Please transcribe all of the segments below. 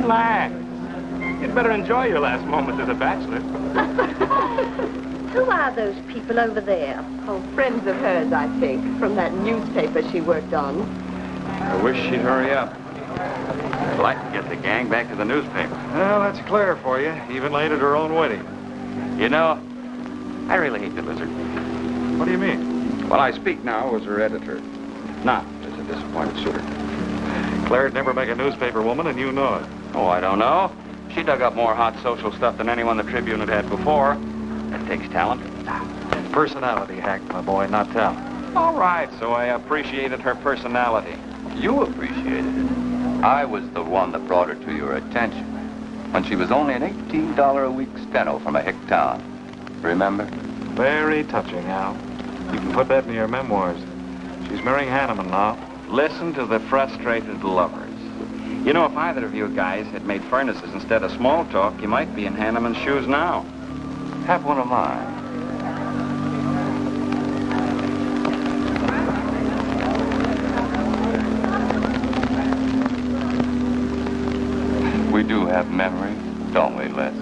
Relax. You'd better enjoy your last moment as a bachelor. Who are those people over there? Oh, friends of hers, I think, from that newspaper she worked on. I wish she'd hurry up. I'd like to get the gang back to the newspaper. Well, that's Claire for you. Even late at her own wedding. You know, I really hate the lizard. What do you mean? Well, I speak now as her editor, not as a disappointed suitor. Claire'd never make a newspaper woman, and you know it. Oh, I don't know. She dug up more hot social stuff than anyone the Tribune had had before. That takes talent. Personality, Hank, my boy, not talent. All right, so I appreciated her personality. You appreciated it. I was the one that brought her to your attention when she was only an $18 a week steno from a hick town. Remember? Very touching, Al. You can put that in your memoirs. She's marrying Hanneman now. Listen to the frustrated lovers. You know, if either of you guys had made furnaces instead of small talk, you might be in Hanneman's shoes now. Have one of mine. We do have memories, don't we, Les?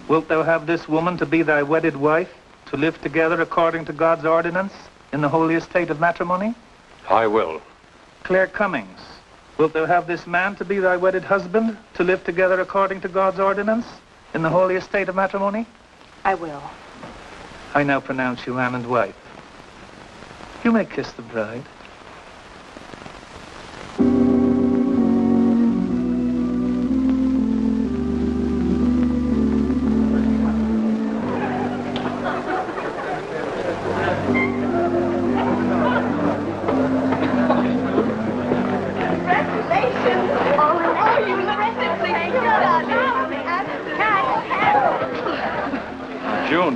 Wilt thou have this woman to be thy wedded wife, to live together according to God's ordinance in the holy estate of matrimony? I will. Claire Cummings, wilt thou have this man to be thy wedded husband, to live together according to God's ordinance in the holy estate of matrimony? I will. I now pronounce you man and wife. You may kiss the bride.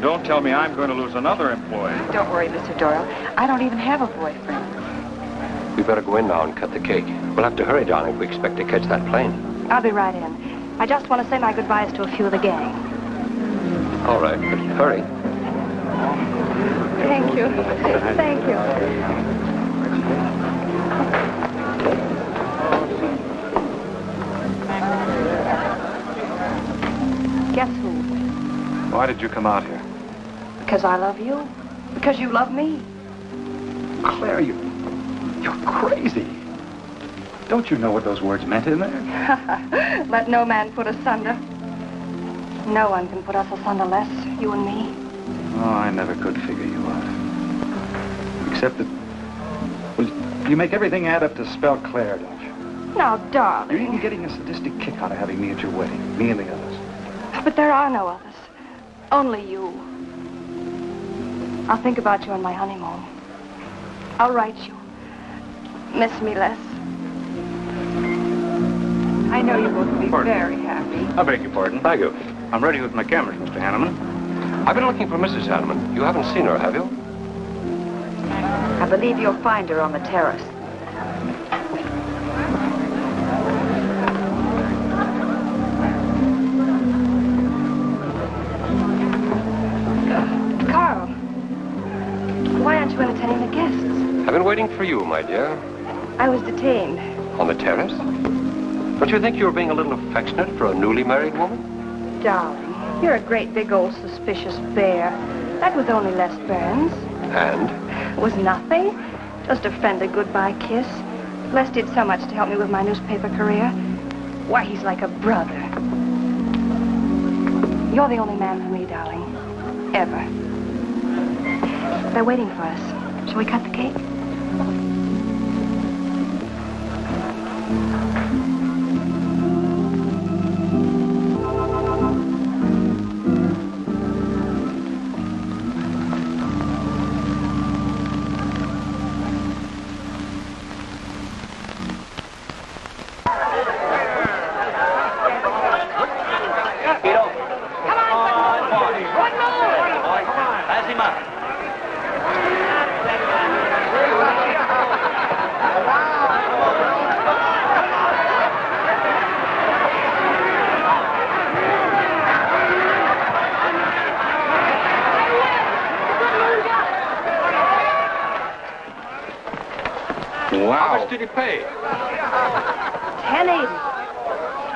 Don't tell me I'm going to lose another employee. Don't worry, Mr. Doyle. I don't even have a boyfriend. We better go in now and cut the cake. We'll have to hurry, darling, if we expect to catch that plane. I'll be right in. I just want to say my goodbyes to a few of the gang. All right, but hurry. Thank you. Thank you. Guess who? Why did you come out here? Because I love you. Because you love me. Claire, you're crazy. Don't you know what those words meant in there? Let no man put asunder. No one can put us asunder, Les, you and me. Oh, I never could figure you out. Except that, well, you make everything add up to spell Claire, don't you? Now, darling. You're even getting a sadistic kick out of having me at your wedding, me and the others. But there are no others. Only you. I'll think about you on my honeymoon. I'll write you. Miss me, Les. I know you both will be very happy. I beg your pardon. Thank you. I'm ready with my cameras, Mr. Hanneman. I've been looking for Mrs. Hanneman. You haven't seen her, have you? I believe you'll find her on the terrace. Carl, why aren't you entertaining the guests? I've been waiting for you, my dear. I was detained. On the terrace? Don't you think you were being a little affectionate for a newly married woman? Darling, you're a great big old suspicious bear. That was only Les Burns. And? It was nothing. Just a friendly goodbye kiss. Les did so much to help me with my newspaper career. Why, he's like a brother. You're the only man for me, darling. Ever. They're waiting for us. Shall we cut the cake? Wow. How much did he pay? $10.80.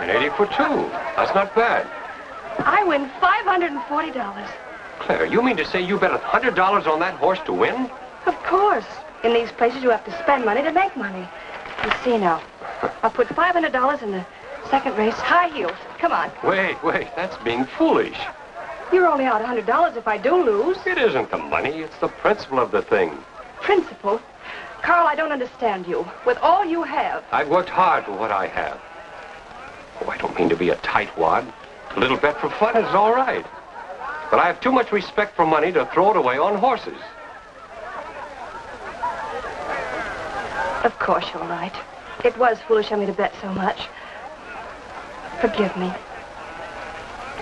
$10.80 for two. That's not bad. I win $540. Claire, you mean to say you bet $100 on that horse to win? Of course. In these places, you have to spend money to make money. You see now, I'll put $500 in the second race, high heels. Come on. Wait, that's being foolish. You're only out $100 if I do lose. It isn't the money, it's the principle of the thing. Principle? Carl, I don't understand you. With all you have. I've worked hard for what I have. Oh, I don't mean to be a tightwad. A little bet for fun is all right. But I have too much respect for money to throw it away on horses. Of course you're right. It was foolish of me to bet so much. Forgive me.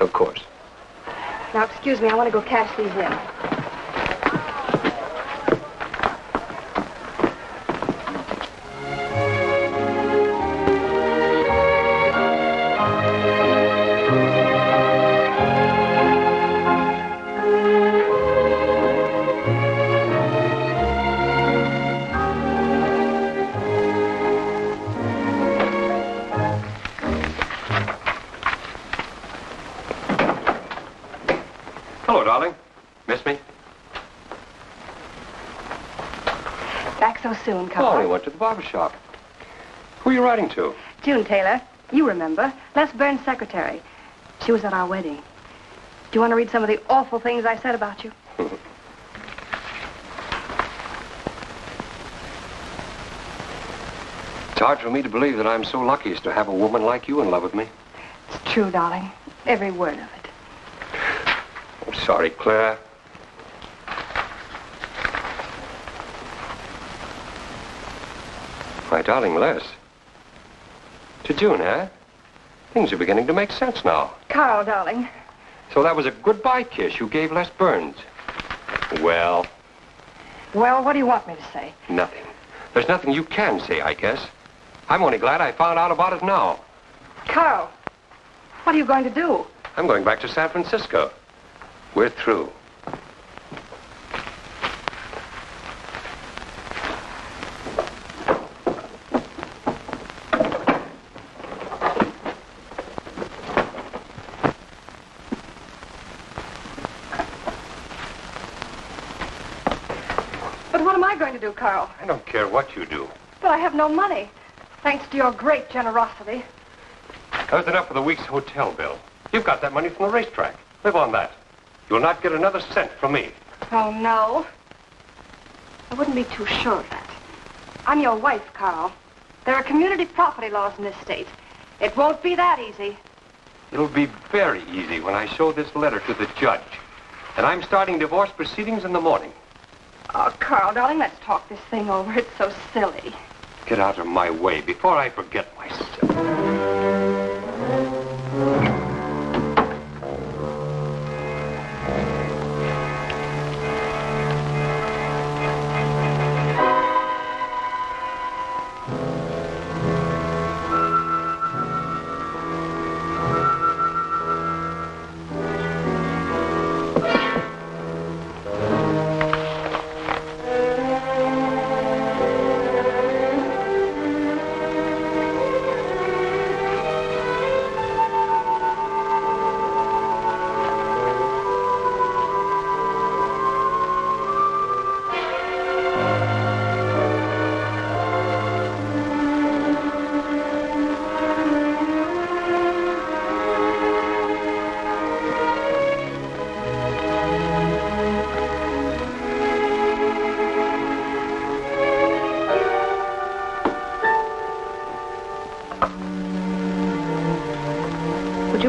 Of course. Now, excuse me, I want to go cash these in. Soon, Carl. Oh, he went to the barber shop. Who are you writing to? June Taylor. You remember. Les Burns' secretary. She was at our wedding. Do you want to read some of the awful things I said about you? It's hard for me to believe that I'm so lucky as to have a woman like you in love with me. It's true, darling. Every word of it. I'm sorry, Claire. My darling Les. To June, eh? Things are beginning to make sense now. Carl, darling. So that was a goodbye kiss you gave Les Burns. Well? Well, what do you want me to say? Nothing. There's nothing you can say, I guess. I'm only glad I found out about it now. Carl, what are you going to do? I'm going back to San Francisco. We're through. Carl. I don't care what you do. But I have no money, thanks to your great generosity. There's enough for the week's hotel bill. You've got that money from the racetrack. Live on that. You'll not get another cent from me. Oh, no. I wouldn't be too sure of that. I'm your wife, Carl. There are community property laws in this state. It won't be that easy. It'll be very easy when I show this letter to the judge. And I'm starting divorce proceedings in the morning. Oh, Carl, darling, let's talk this thing over. It's so silly. Get out of my way before I forget myself.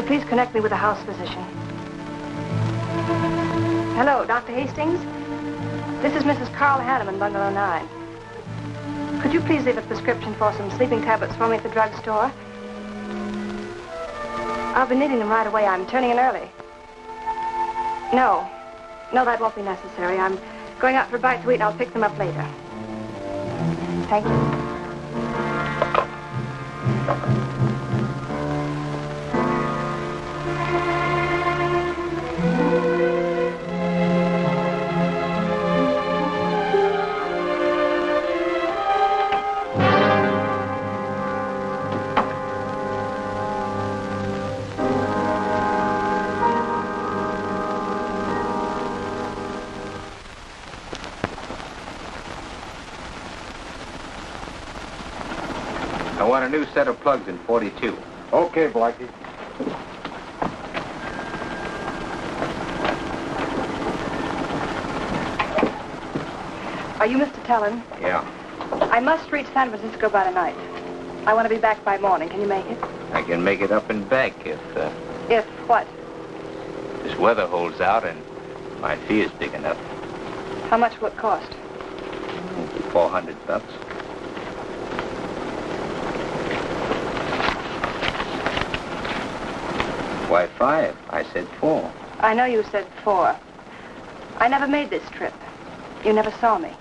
Please connect me with a house physician. Hello, Dr. Hastings? This is Mrs. Carl Hanneman, Bungalow 9. Could you please leave a prescription for some sleeping tablets for me at the drugstore? I'll be needing them right away. I'm turning in early. No, that won't be necessary. I'm going out for a bite to eat, and I'll pick them up later. Thank you. I want a new set of plugs in 42. Okay, Blackie. Are you Mr. Tellen? Yeah. I must reach San Francisco by tonight. I want to be back by morning. Can you make it? I can make it up and back if If what? this weather holds out and my fee is big enough. How much will it cost? $400. Why 5? I said 4. I know you said 4. I never made this trip. You never saw me.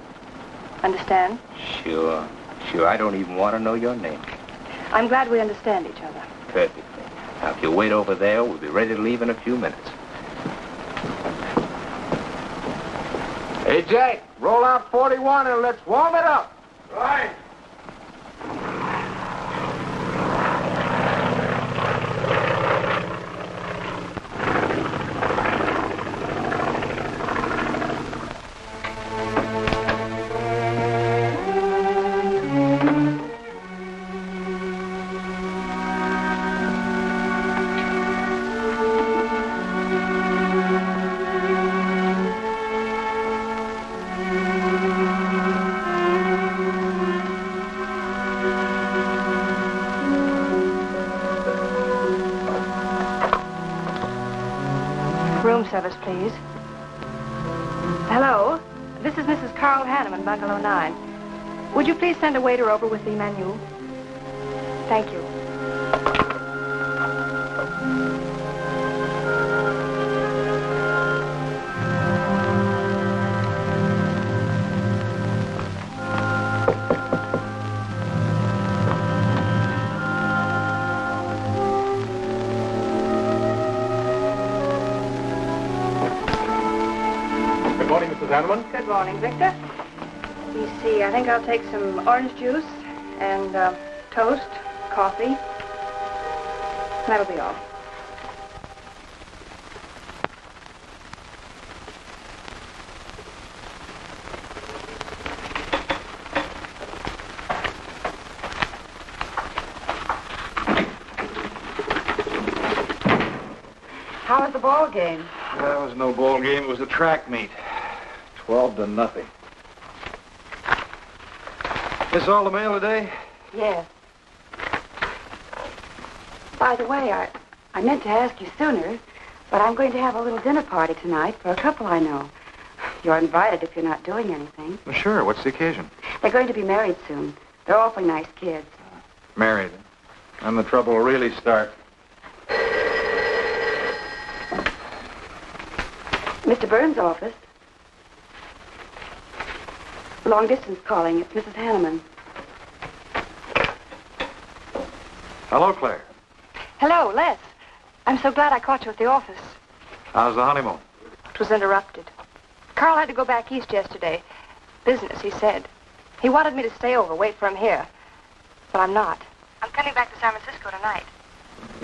Understand? Sure. I don't even want to know your name. I'm glad we understand each other. Perfectly. Now, if you wait over there, we'll be ready to leave in a few minutes. Hey, Jack, roll out 41 and let's warm it up. Right. Room service, please. Hello? This is Mrs. Carl Hanneman, Bungalow 9. Would you please send a waiter over with the menu? Thank you. Good morning, Mrs. Hanneman. Good morning, Victor. Let me see. I think I'll take some orange juice and toast, coffee. That'll be all. How was the ball game? That was no ball game. It was a track meet. 12-0. This all the mail today? Yes. By the way, I meant to ask you sooner, but I'm going to have a little dinner party tonight for a couple I know. You're invited if you're not doing anything. Well, sure. What's the occasion? They're going to be married soon. They're awfully nice kids. Married. And the trouble will really start. Mr. Burns' office. Long distance calling. It's Mrs. Hanneman. Hello, Claire. Hello, Les. I'm so glad I caught you at the office. How's the honeymoon? It was interrupted. Carl had to go back east yesterday. Business, he said. He wanted me to stay over, wait for him here. But I'm not. I'm coming back to San Francisco tonight.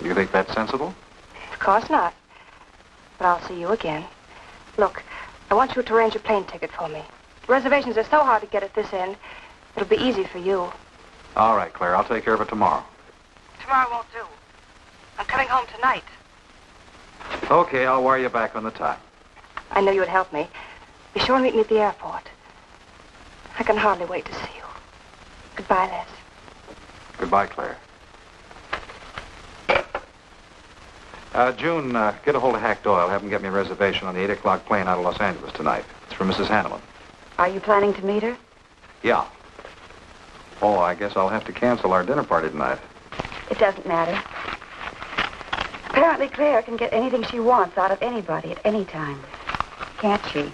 You think that's sensible? Of course not. But I'll see you again. Look, I want you to arrange a plane ticket for me. Reservations are so hard to get at this end. It'll be easy for you. All right, Claire. I'll take care of it tomorrow. Tomorrow won't do. I'm coming home tonight. Okay, I'll wire you back on the time. I know you'd help me. Be sure and meet me at the airport. I can hardly wait to see you. Goodbye, Les. Goodbye, Claire. June, get a hold of Hack Doyle. Have him get me a reservation on the 8 o'clock plane out of Los Angeles tonight. It's for Mrs. Hanneman. Are you planning to meet her? Yeah. Oh, I guess I'll have to cancel our dinner party tonight. It doesn't matter. Apparently, Claire can get anything she wants out of anybody at any time. Can't she?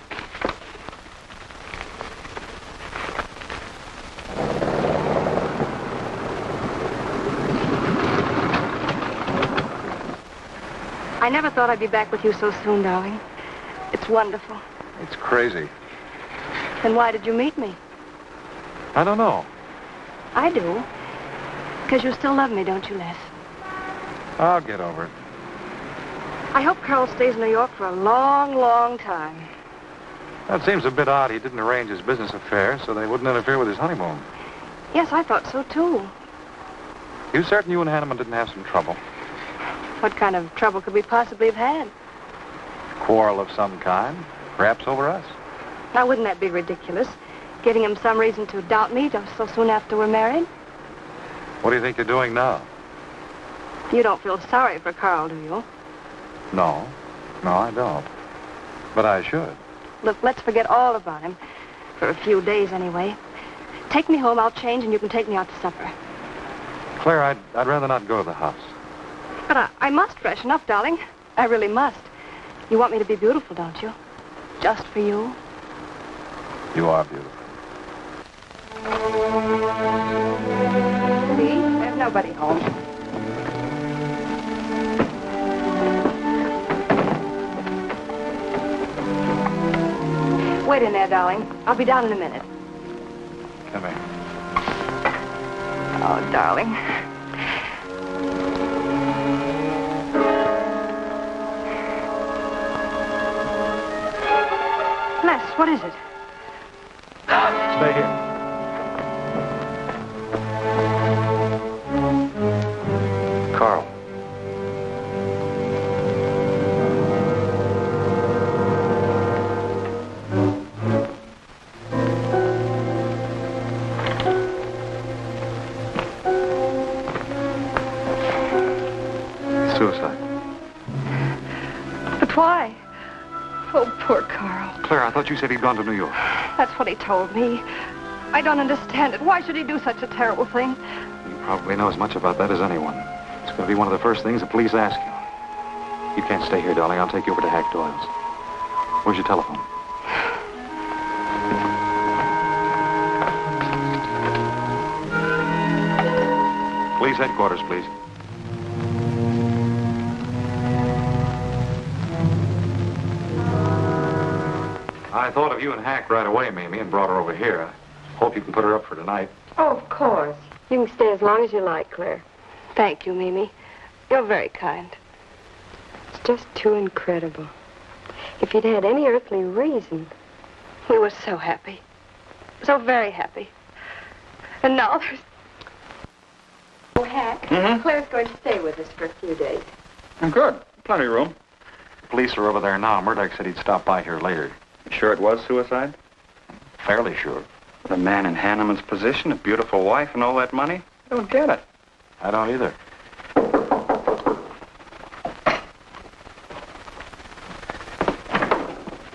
I never thought I'd be back with you so soon, darling. It's wonderful. It's crazy. Then why did you meet me? I don't know. I do. Because you still love me, don't you, Les? I'll get over it. I hope Carl stays in New York for a long, long time. That seems a bit odd. He didn't arrange his business affairs so they wouldn't interfere with his honeymoon. Yes, I thought so, too. You certain you and Hanneman didn't have some trouble? What kind of trouble could we possibly have had? Quarrel of some kind? Perhaps over us? Now, wouldn't that be ridiculous? Getting him some reason to doubt me just so soon after we're married? What do you think you're doing now? You don't feel sorry for Carl, do you? No. No, I don't. But I should. Look, let's forget all about him. For a few days, anyway. Take me home, I'll change, and you can take me out to supper. Claire, I'd rather not go to the house. But I must freshen up, darling. I really must. You want me to be beautiful, don't you? Just for you? You are beautiful. See? There's nobody home. Wait in there, darling. I'll be down in a minute. Come here. Oh, darling. Les, what is it? Stay here. Carl. Suicide. But why? Oh, poor Carl. Claire, I thought you said he'd gone to New York. That's what he told me. I don't understand it. Why should he do such a terrible thing? You probably know as much about that as anyone. It's going to be one of the first things the police ask you. You can't stay here, darling. I'll take you over to Hack Doyle's. Where's your telephone? Police headquarters, please. I thought of you and Hack right away, Mamie, and brought her over here. I hope you can put her up for tonight. Oh, of course. You can stay as long as you like, Claire. Thank you, Mimi. You're very kind. It's just too incredible. If you'd had any earthly reason. We were so happy. So very happy. And now there's... Oh, Hack, Claire's going to stay with us for a few days. Good. Plenty of room. The police are over there now. Murdoch said he'd stop by here later. You sure it was suicide? Fairly sure. The man in Hanneman's position, a beautiful wife and all that money? I don't get it. I don't either.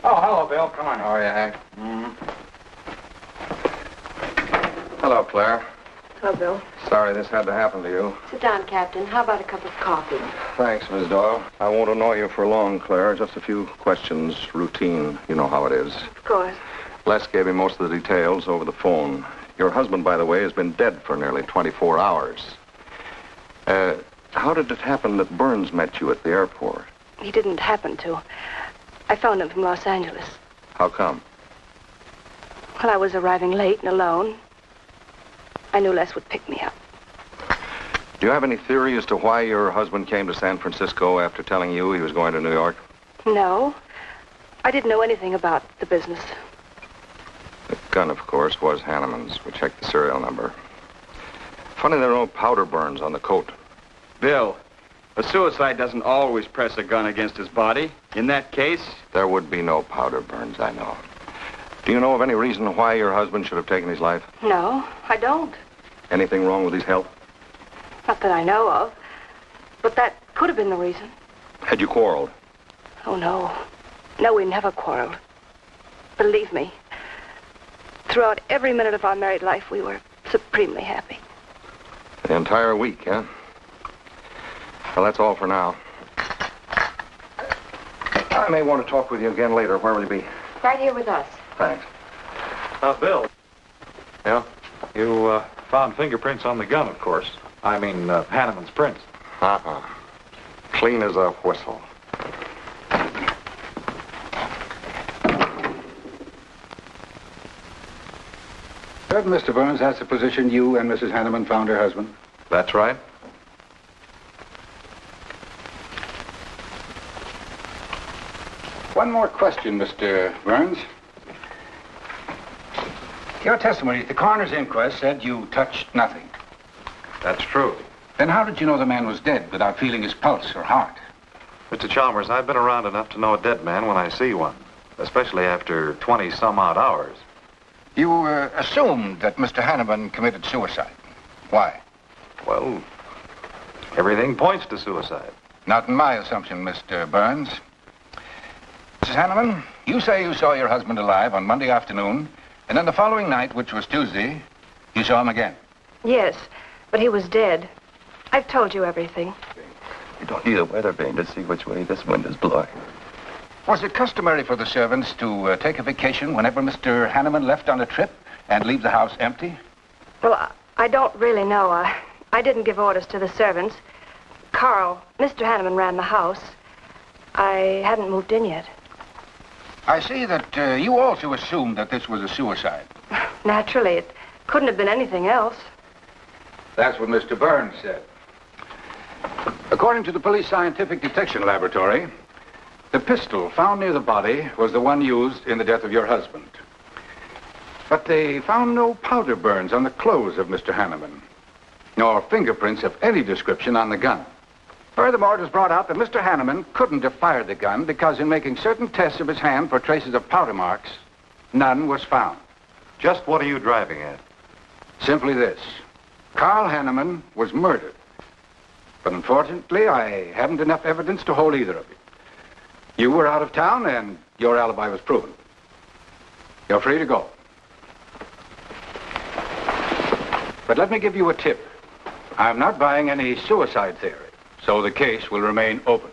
Oh, hello, Bill. Come on. How are you, Hank? Hello, Claire. Hello, Bill. Sorry this had to happen to you. Sit down, Captain. How about a cup of coffee? Thanks, Miss Doyle. I won't annoy you for long, Claire. Just a few questions, routine. You know how it is. Of course. Les gave me most of the details over the phone. Your husband, by the way, has been dead for nearly 24 hours. How did it happen that Burns met you at the airport? He didn't happen to. I phoned him from Los Angeles. How come? Well, I was arriving late and alone. I knew Les would pick me up. Do you have any theory as to why your husband came to San Francisco after telling you he was going to New York? No. I didn't know anything about the business. The gun, of course, was Hanneman's. We checked the serial number. Funny there are no powder burns on the coat. Bill, a suicide doesn't always press a gun against his body. In that case... There would be no powder burns, I know. Do you know of any reason why your husband should have taken his life? No, I don't. Anything wrong with his health? Not that I know of. But that could have been the reason. Had you quarreled? Oh, no. No, we never quarreled. Believe me. Throughout every minute of our married life, we were supremely happy. The entire week, huh? Well, that's all for now. I may want to talk with you again later. Where will you be? Right here with us. Thanks. Bill. Yeah? You, found fingerprints on the gun, of course. I mean, Hanneman's prints. Clean as a whistle. Certain, Mr. Burns, that's the position you and Mrs. Hanneman found her husband? That's right. One more question, Mr. Burns. Your testimony at the coroner's inquest said you touched nothing. That's true. Then how did you know the man was dead without feeling his pulse or heart? Mr. Chalmers, I've been around enough to know a dead man when I see one, especially after 20-some-odd hours. You assumed that Mr. Hanneman committed suicide. Why? Well, everything points to suicide. Not in my assumption, Mr. Burns. Mrs. Hanneman, you say you saw your husband alive on Monday afternoon, and then the following night, which was Tuesday, you saw him again. Yes, but he was dead. I've told you everything. You don't need a weather vane to see which way this wind is blowing. Was it customary for the servants to take a vacation whenever Mr. Hanneman left on a trip and leave the house empty? Well, I don't really know. I didn't give orders to the servants. Carl, Mr. Hanneman ran the house. I hadn't moved in yet. I see that you also assumed that this was a suicide. Naturally, it couldn't have been anything else. That's what Mr. Burns said. According to the police scientific detection laboratory, the pistol found near the body was the one used in the death of your husband. But they found no powder burns on the clothes of Mr. Hanneman, nor fingerprints of any description on the gun. Furthermore, it was brought out that Mr. Hanneman couldn't have fired the gun because in making certain tests of his hand for traces of powder marks, none was found. Just what are you driving at? Simply this. Carl Hanneman was murdered. But unfortunately, I haven't enough evidence to hold either of you. You were out of town, and your alibi was proven. You're free to go. But let me give you a tip. I'm not buying any suicide theory, so the case will remain open.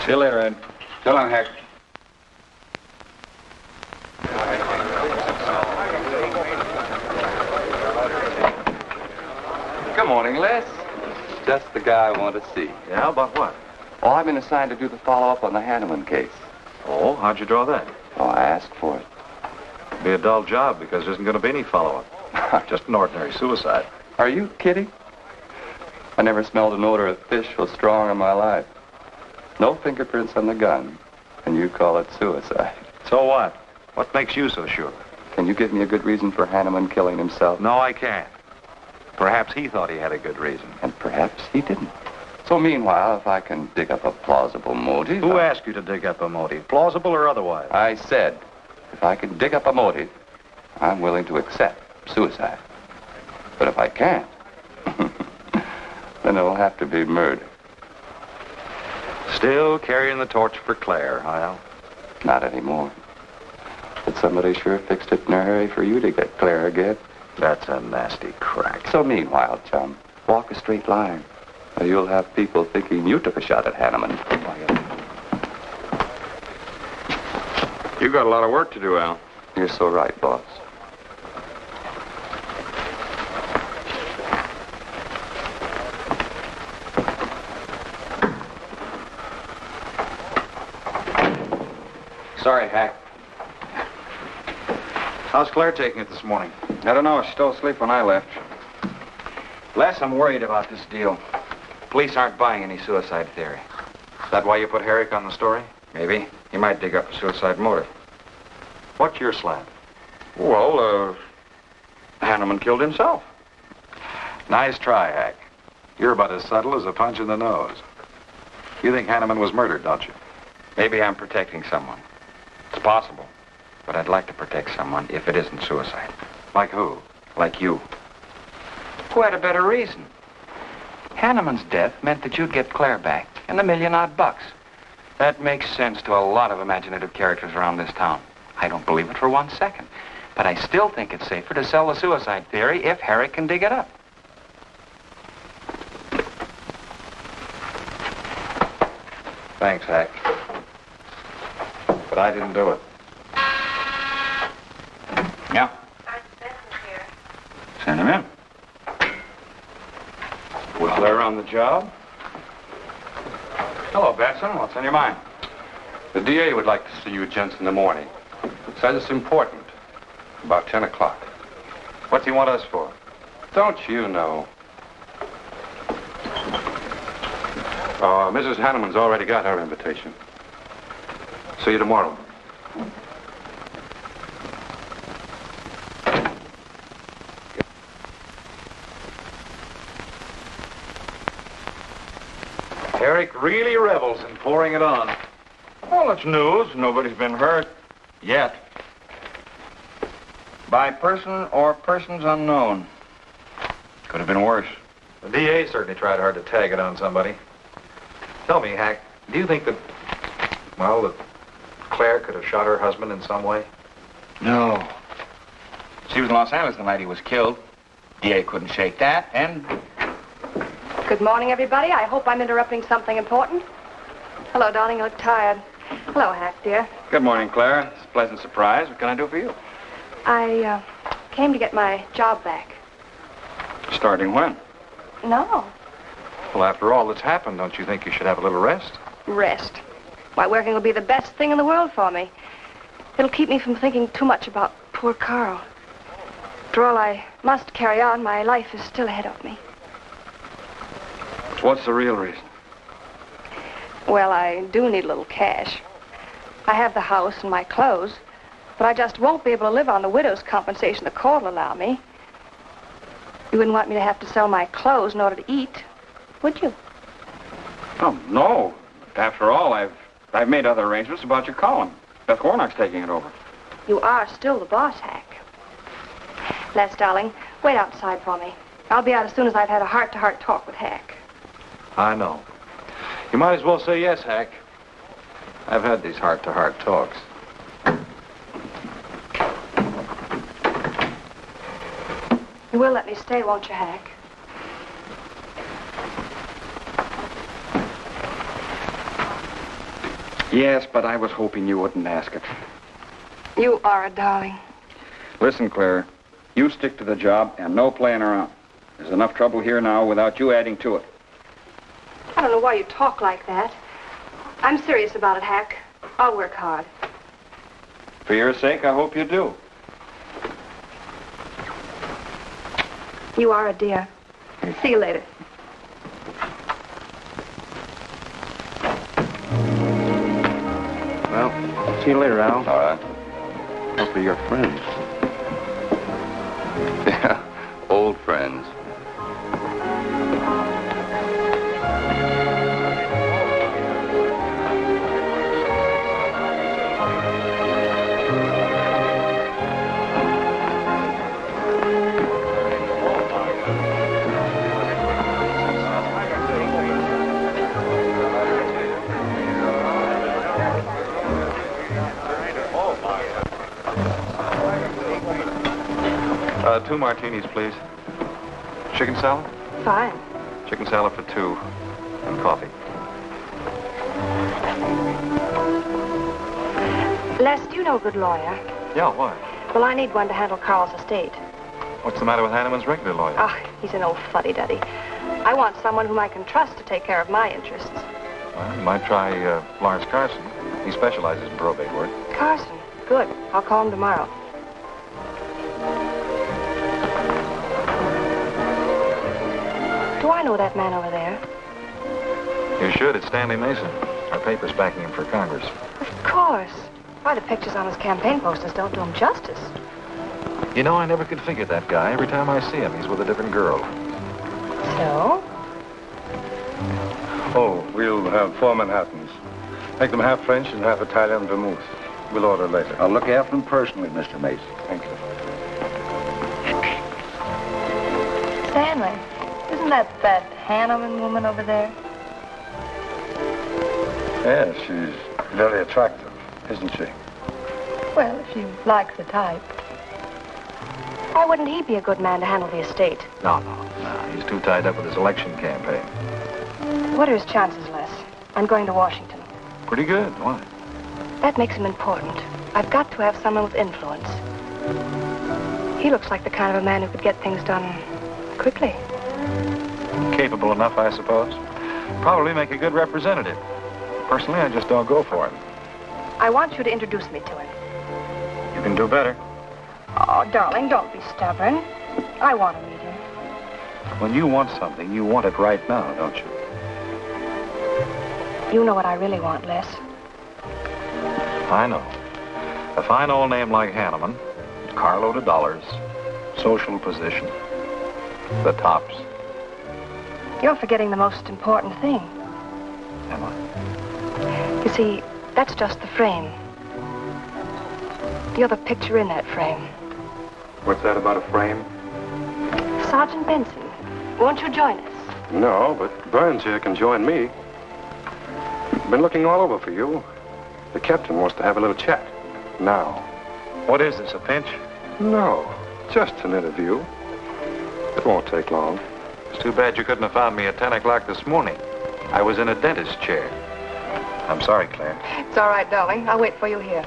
See you later, Ed. So long, Hack. Good morning, Les. Just the guy I want to see. Yeah, about what? Oh, I've been assigned to do the follow-up on the Hanneman case. Oh, how'd you draw that? Oh, I asked for it. It'll be a dull job because there isn't going to be any follow-up. Just an ordinary suicide. Are you kidding? I never smelled an odor of fish so strong in my life. No fingerprints on the gun, and you call it suicide. So what? What makes you so sure? Can you give me a good reason for Hanneman killing himself? No, I can't. Perhaps he thought he had a good reason. And perhaps he didn't. So meanwhile, if I can dig up a plausible motive... Who asked you to dig up a motive, plausible or otherwise? I said, if I can dig up a motive, I'm willing to accept suicide. But if I can't, then it'll have to be murder. Still carrying the torch for Claire, Hyle? Not anymore. But somebody sure fixed it in a hurry for you to get Claire again. That's a nasty crack. So meanwhile, chum, walk a straight line. Or you'll have people thinking you took a shot at Hanneman. You got a lot of work to do, Al. You're so right, boss. Sorry, Hack. How's Claire taking it this morning? I don't know. She's still asleep when I left. Les, I'm worried about this deal. Police aren't buying any suicide theory. Is that why you put Herrick on the story? Maybe. He might dig up a suicide motive. What's your slant? Well, Hanneman killed himself. Nice try, Hack. You're about as subtle as a punch in the nose. You think Hanneman was murdered, don't you? Maybe I'm protecting someone. It's possible. But I'd like to protect someone if it isn't suicide. Like who? Like you. Who had a better reason? Hanneman's death meant that you'd get Claire back and $1 million odd. That makes sense to a lot of imaginative characters around this town. I don't believe it for 1 second. But I still think it's safer to sell the suicide theory if Herrick can dig it up. Thanks, Hack. But I didn't do it. Yeah. Send him in. Was Claire on the job? Hello, Benson. What's on your mind? The DA would like to see you gents in the morning. Says it's important. About 10 o'clock. What's he want us for? Don't you know? Mrs. Hanneman's already got her invitation. See you tomorrow. Eric really revels in pouring it on. Well, it's news. Nobody's been hurt. Yet. By person or persons unknown. Could have been worse. The DA certainly tried hard to tag it on somebody. Tell me, Hack, do you think that, well, that Claire could have shot her husband in some way? No. She was in Los Angeles the night he was killed. DA couldn't shake that, and... Good morning, everybody. I hope I'm interrupting something important. Hello, darling. You look tired. Hello, Hack, dear. Good morning, Claire. It's a pleasant surprise. What can I do for you? I came to get my job back. Starting when? No. Well, after all that's happened, don't you think you should have a little rest? Rest. Why, working will be the best thing in the world for me. It'll keep me from thinking too much about poor Carl. After all, I must carry on. My life is still ahead of me. What's the real reason? Well, I do need a little cash. I have the house and my clothes, but I just won't be able to live on the widow's compensation the court will allow me. You wouldn't want me to have to sell my clothes in order to eat, would you? Oh, no. After all, I've made other arrangements about your column. Beth Warnock's taking it over. You are still the boss, Hack. Les, darling, wait outside for me. I'll be out as soon as I've had a heart-to-heart talk with Hack. I know. You might as well say yes, Hack. I've had these heart-to-heart talks. You will let me stay, won't you, Hack? Yes, but I was hoping you wouldn't ask it. You are a darling. Listen, Claire, you stick to the job and no playing around. There's enough trouble here now without you adding to it. I don't know why you talk like that. I'm serious about it, Hack. I'll work hard. For your sake, I hope you do. You are a dear. See you later. Well, see you later, Al. All right. Hopefully you're friends. Yeah, old friends. Two martinis, please. Chicken salad? Fine. Chicken salad for two. And coffee. Les, do you know a good lawyer? Yeah, why? Well, I need one to handle Carl's estate. What's the matter with Hanneman's regular lawyer? Ah, he's an old fuddy-duddy. I want someone whom I can trust to take care of my interests. Well, you might try Lawrence Carson. He specializes in probate work. Carson? Good. I'll call him tomorrow. Do I know that man over there? You should. It's Stanley Mason. Our paper's backing him for Congress. Of course. Why, the pictures on his campaign posters don't do him justice. You know, I never could figure that guy. Every time I see him, he's with a different girl. So? Oh, we'll have 4 Manhattans. Make them half French and half Italian vermouth. We'll order later. I'll look after them personally, Mr. Mason. Thank you. Stanley, isn't that Hanneman woman over there? Yes, she's very attractive, isn't she? Well, if you like the type. Why wouldn't he be a good man to handle the estate? No. He's too tied up with his election campaign. What are his chances, Les? I'm going to Washington. Pretty good. Why? That makes him important. I've got to have someone with influence. He looks like the kind of a man who could get things done quickly. Capable enough, I suppose. Probably make a good representative. Personally, I just don't go for him. I want you to introduce me to him. You can do better. Oh, darling, don't be stubborn. I want to meet him. When you want something, you want it right now, don't you? You know what I really want, Les. I know. A fine old name like Hanneman, carload of dollars, social position, the tops. You're forgetting the most important thing. Am I? You see, that's just the frame. You're the picture in that frame. What's that about a frame? Sergeant Benson, won't you join us? No, but Burns here can join me. Been looking all over for you. The captain wants to have a little chat. Now. What is this, a pinch? No, just an interview. It won't take long. It's too bad you couldn't have found me at 10 o'clock this morning. I was in a dentist's chair. I'm sorry, Claire. It's all right, darling. I'll wait for you here.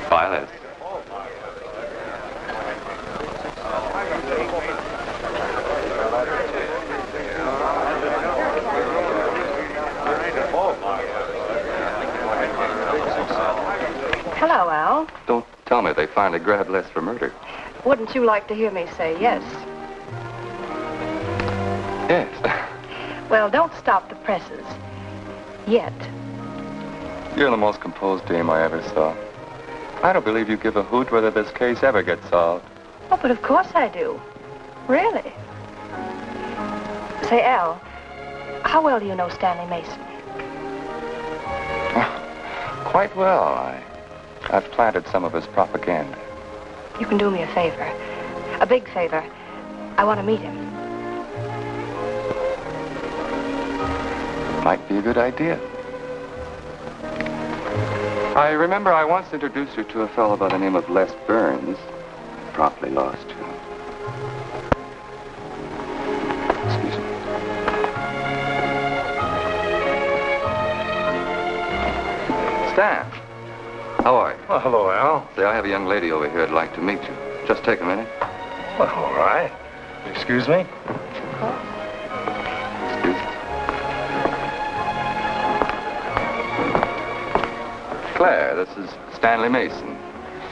Violet. Hello, Al. Don't tell me they finally grabbed Les for murder. Wouldn't you like to hear me say yes? Yes. Well, don't stop the presses. Yet. You're the most composed dame I ever saw. I don't believe you give a hoot whether this case ever gets solved. Oh, but of course I do. Really. Say, Al, how well do you know Stanley Mason? Quite well. I've planted some of his propaganda. You can do me a favor. A big favor. I want to meet him. Might be a good idea. I remember I once introduced you to a fellow by the name of Les Burns. Promptly lost you. Excuse me. Stan, how are you? Well, hello, Al. Say, I have a young lady over here I'd like to meet you. Just take a minute. Well, all right. Excuse me? Excuse me. Claire, this is Stanley Mason.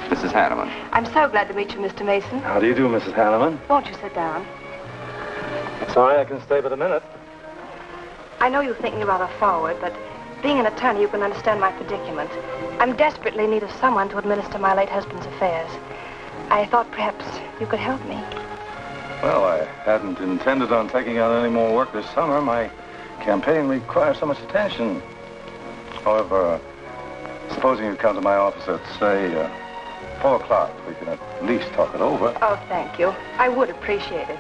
Mrs. Hanneman. I'm so glad to meet you, Mr. Mason. How do you do, Mrs. Hanneman? Won't you sit down? Sorry, I can stay but a minute. I know you think me rather forward, but being an attorney, you can understand my predicament. I'm desperately in need of someone to administer my late husband's affairs. I thought perhaps you could help me. Well, I hadn't intended on taking on any more work this summer. My campaign requires so much attention. However, supposing you come to my office at, say, 4 o'clock, we can at least talk it over. Oh, thank you. I would appreciate it.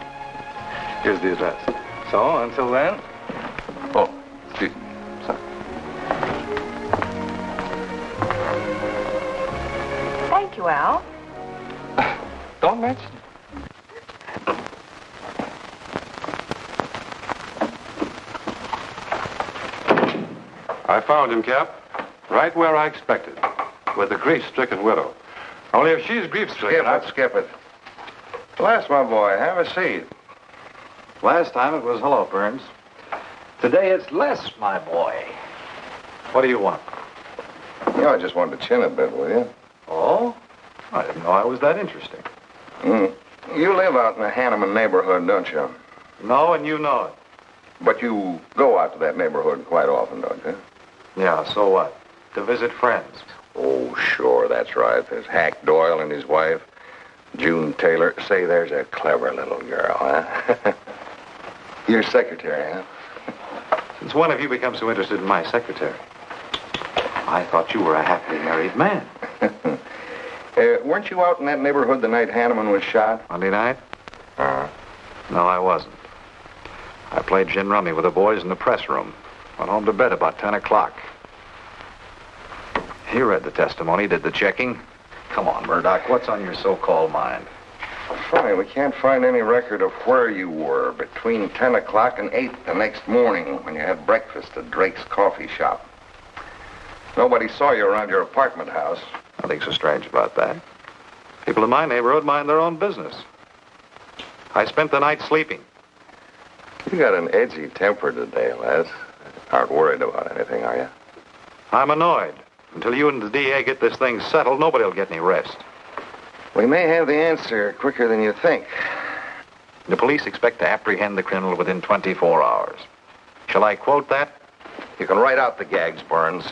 Here's the address. So, until then... Oh, excuse me. Sorry. Thank you, Al. Don't mention it. I found him, Cap. Right where I expected. With the grief-stricken widow. Only if she's grief-stricken... Skip it. Bless my boy. Have a seat. Last time it was hello, Burns. Today it's Les, my boy. What do you want? You know, I just wanted to chin a bit with you. Oh? I didn't know I was that interesting. You live out in the Hanneman neighborhood, don't you? No, and you know it. But you go out to that neighborhood quite often, don't you? Yeah, so what? To visit friends. Oh, sure, that's right. There's Hack Doyle and his wife, June Taylor. Say, there's a clever little girl, huh? Your secretary, huh? Since when have you become so interested in my secretary? I thought you were a happily married man. Weren't you out in that neighborhood the night Hanneman was shot? Monday night? Uh-huh. No, I wasn't. I played gin rummy with the boys in the press room. Went home to bed about 10 o'clock. He read the testimony, did the checking. Come on, Murdoch, what's on your so-called mind? Funny, we can't find any record of where you were between 10 o'clock and 8 the next morning when you had breakfast at Drake's coffee shop. Nobody saw you around your apartment house. Nothing so strange about that. People in my neighborhood mind their own business. I spent the night sleeping. You got an edgy temper today, Les. Aren't worried about anything, are you? I'm annoyed. Until you and the DA get this thing settled, nobody will get any rest. We may have the answer quicker than you think. The police expect to apprehend the criminal within 24 hours. Shall I quote that? You can write out the gags, Burns.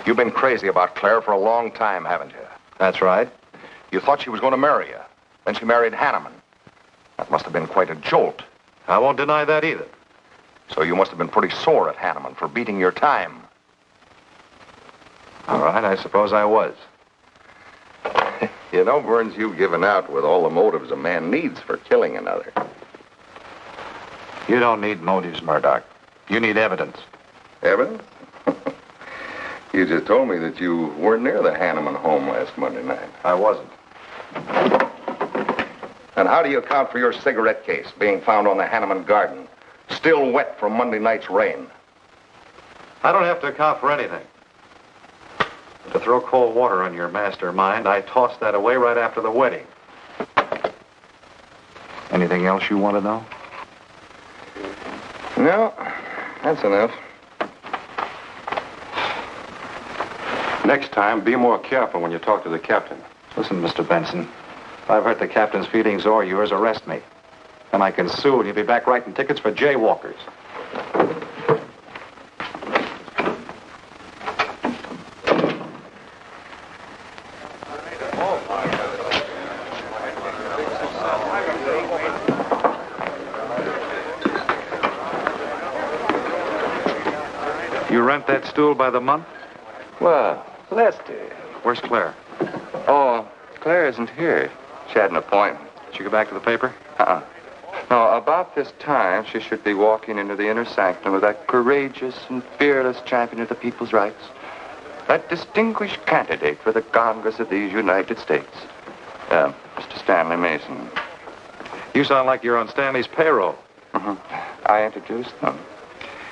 You've been crazy about Claire for a long time, haven't you? That's right. You thought she was going to marry you. Then she married Hanneman. That must have been quite a jolt. I won't deny that either. So you must have been pretty sore at Hanneman for beating your time. All right, I suppose I was. You know, Burns, you've given out with all the motives a man needs for killing another. You don't need motives, Murdoch. You need evidence. Evidence? You just told me that you weren't near the Hanneman home last Monday night. I wasn't. And how do you account for your cigarette case being found on the Hanneman garden, still wet from Monday night's rain? I don't have to account for anything. To throw cold water on your mastermind, I tossed that away right after the wedding. Anything else you want to know? No, that's enough. Next time, be more careful when you talk to the captain. Listen, Mr. Benson, if I've hurt the captain's feelings or yours, arrest me. Then I can sue and you'll be back writing tickets for jaywalkers. You rent that stool by the month? Well, Lester. Where's Claire? Oh, Claire isn't here. She had an appointment. Did she go back to the paper? No, about this time, she should be walking into the inner sanctum of that courageous and fearless champion of the people's rights. That distinguished candidate for the Congress of these United States. Mr. Stanley Mason. You sound like you're on Stanley's payroll. I introduced them.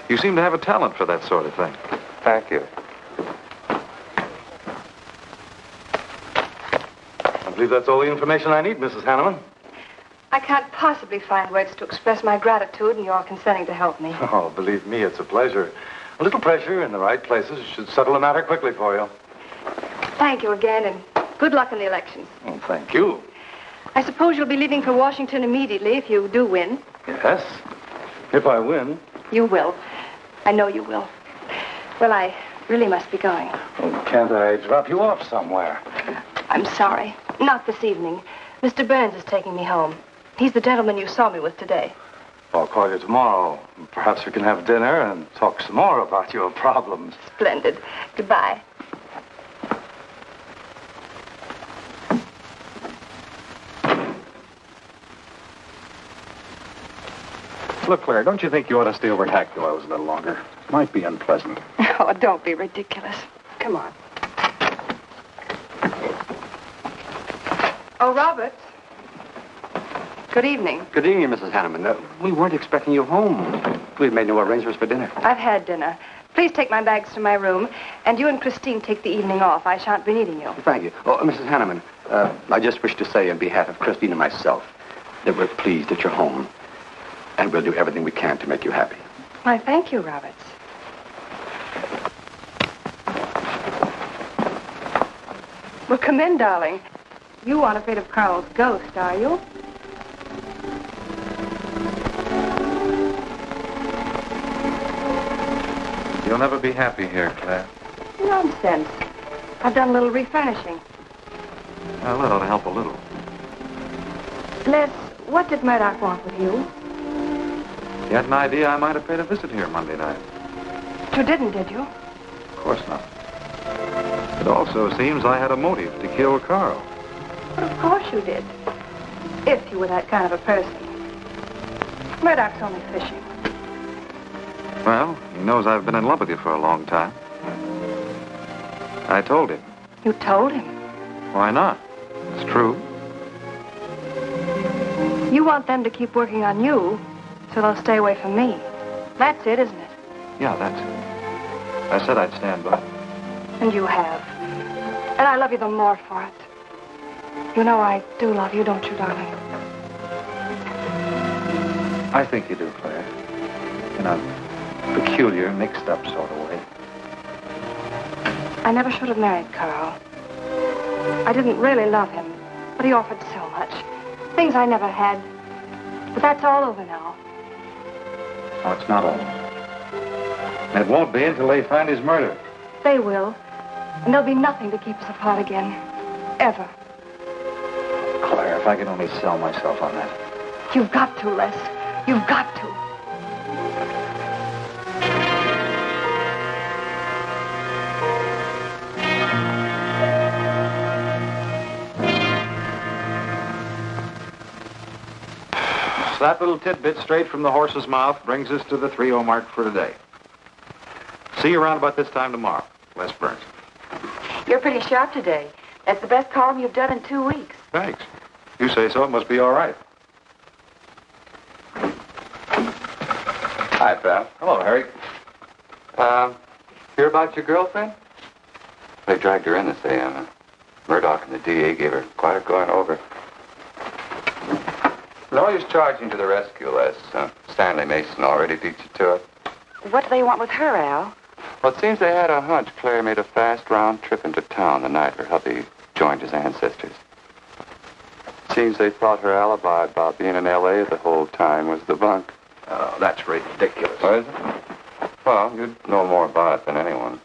You seem to have a talent for that sort of thing. Thank you. I believe that's all the information I need, Mrs. Hanneman. I can't possibly find words to express my gratitude in your consenting to help me. Oh, believe me, it's a pleasure. A little pressure in the right places should settle the matter quickly for you. Thank you again, and good luck in the elections. Oh, thank you. I suppose you'll be leaving for Washington immediately if you do win. Yes, if I win. You will. I know you will. Well, I really must be going. Oh, can't I drop you off somewhere? I'm sorry. Not this evening. Mr. Burns is taking me home. He's the gentleman you saw me with today. I'll call you tomorrow. Perhaps we can have dinner and talk some more about your problems. Splendid. Goodbye. Look, Claire, don't you think you ought to stay over at Hackdale's a little longer? Might be unpleasant. Oh, don't be ridiculous. Come on. Oh, Robert. Good evening. Good evening, Mrs. Hanneman. We weren't expecting you home. We've made no arrangements for dinner. I've had dinner. Please take my bags to my room, and you and Christine take the evening off. I shan't be needing you. Thank you. Oh, Mrs. Hanneman, I just wish to say on behalf of Christine and myself that we're pleased that you're home, and we'll do everything we can to make you happy. Why, thank you, Roberts. Well, come in, darling. You aren't afraid of Carl's ghost, are you? You'll never be happy here, Claire. Nonsense. I've done a little refurnishing. Well, that ought to help a little. Les, what did Murdoch want with you? You had an idea I might have paid a visit here Monday night. You didn't, did you? Of course not. It also seems I had a motive to kill Carl. But of course you did. If you were that kind of a person. Murdoch's only fishing. Well, he knows I've been in love with you for a long time. I told him. You told him? Why not? It's true. You want them to keep working on you, so they'll stay away from me. That's it, isn't it? Yeah, that's it. I said I'd stand by. And you have. And I love you the more for it. You know I do love you, don't you, darling? I think you do, Claire. In a peculiar, mixed-up sort of way. I never should have married Carl. I didn't really love him, but he offered so much. Things I never had. But that's all over now. No, it's not all. And it won't be until they find his murder. They will. And there'll be nothing to keep us apart again. Ever. If I could only sell myself on that. You've got to, Les. You've got to. That little tidbit straight from the horse's mouth brings us to the 3:00 mark for today. See you around about this time tomorrow. Les Burns. You're pretty sharp today. That's the best column you've done in 2 weeks. Thanks. You say so, it must be all right. Hi, pal. Hello, Harry. Hear about your girlfriend? They dragged her in this day, Emma. Murdoch and the DA gave her quite a going over. No use charging to the rescue, Les. Stanley Mason already beat you to it. What do they want with her, Al? Well, it seems they had a hunch Claire made a fast round trip into town the night her hubby joined his ancestors. Seems they thought her alibi about being in L.A. the whole time was the bunk. Oh, that's ridiculous. Oh, is it? Well, you'd know more about it than anyone.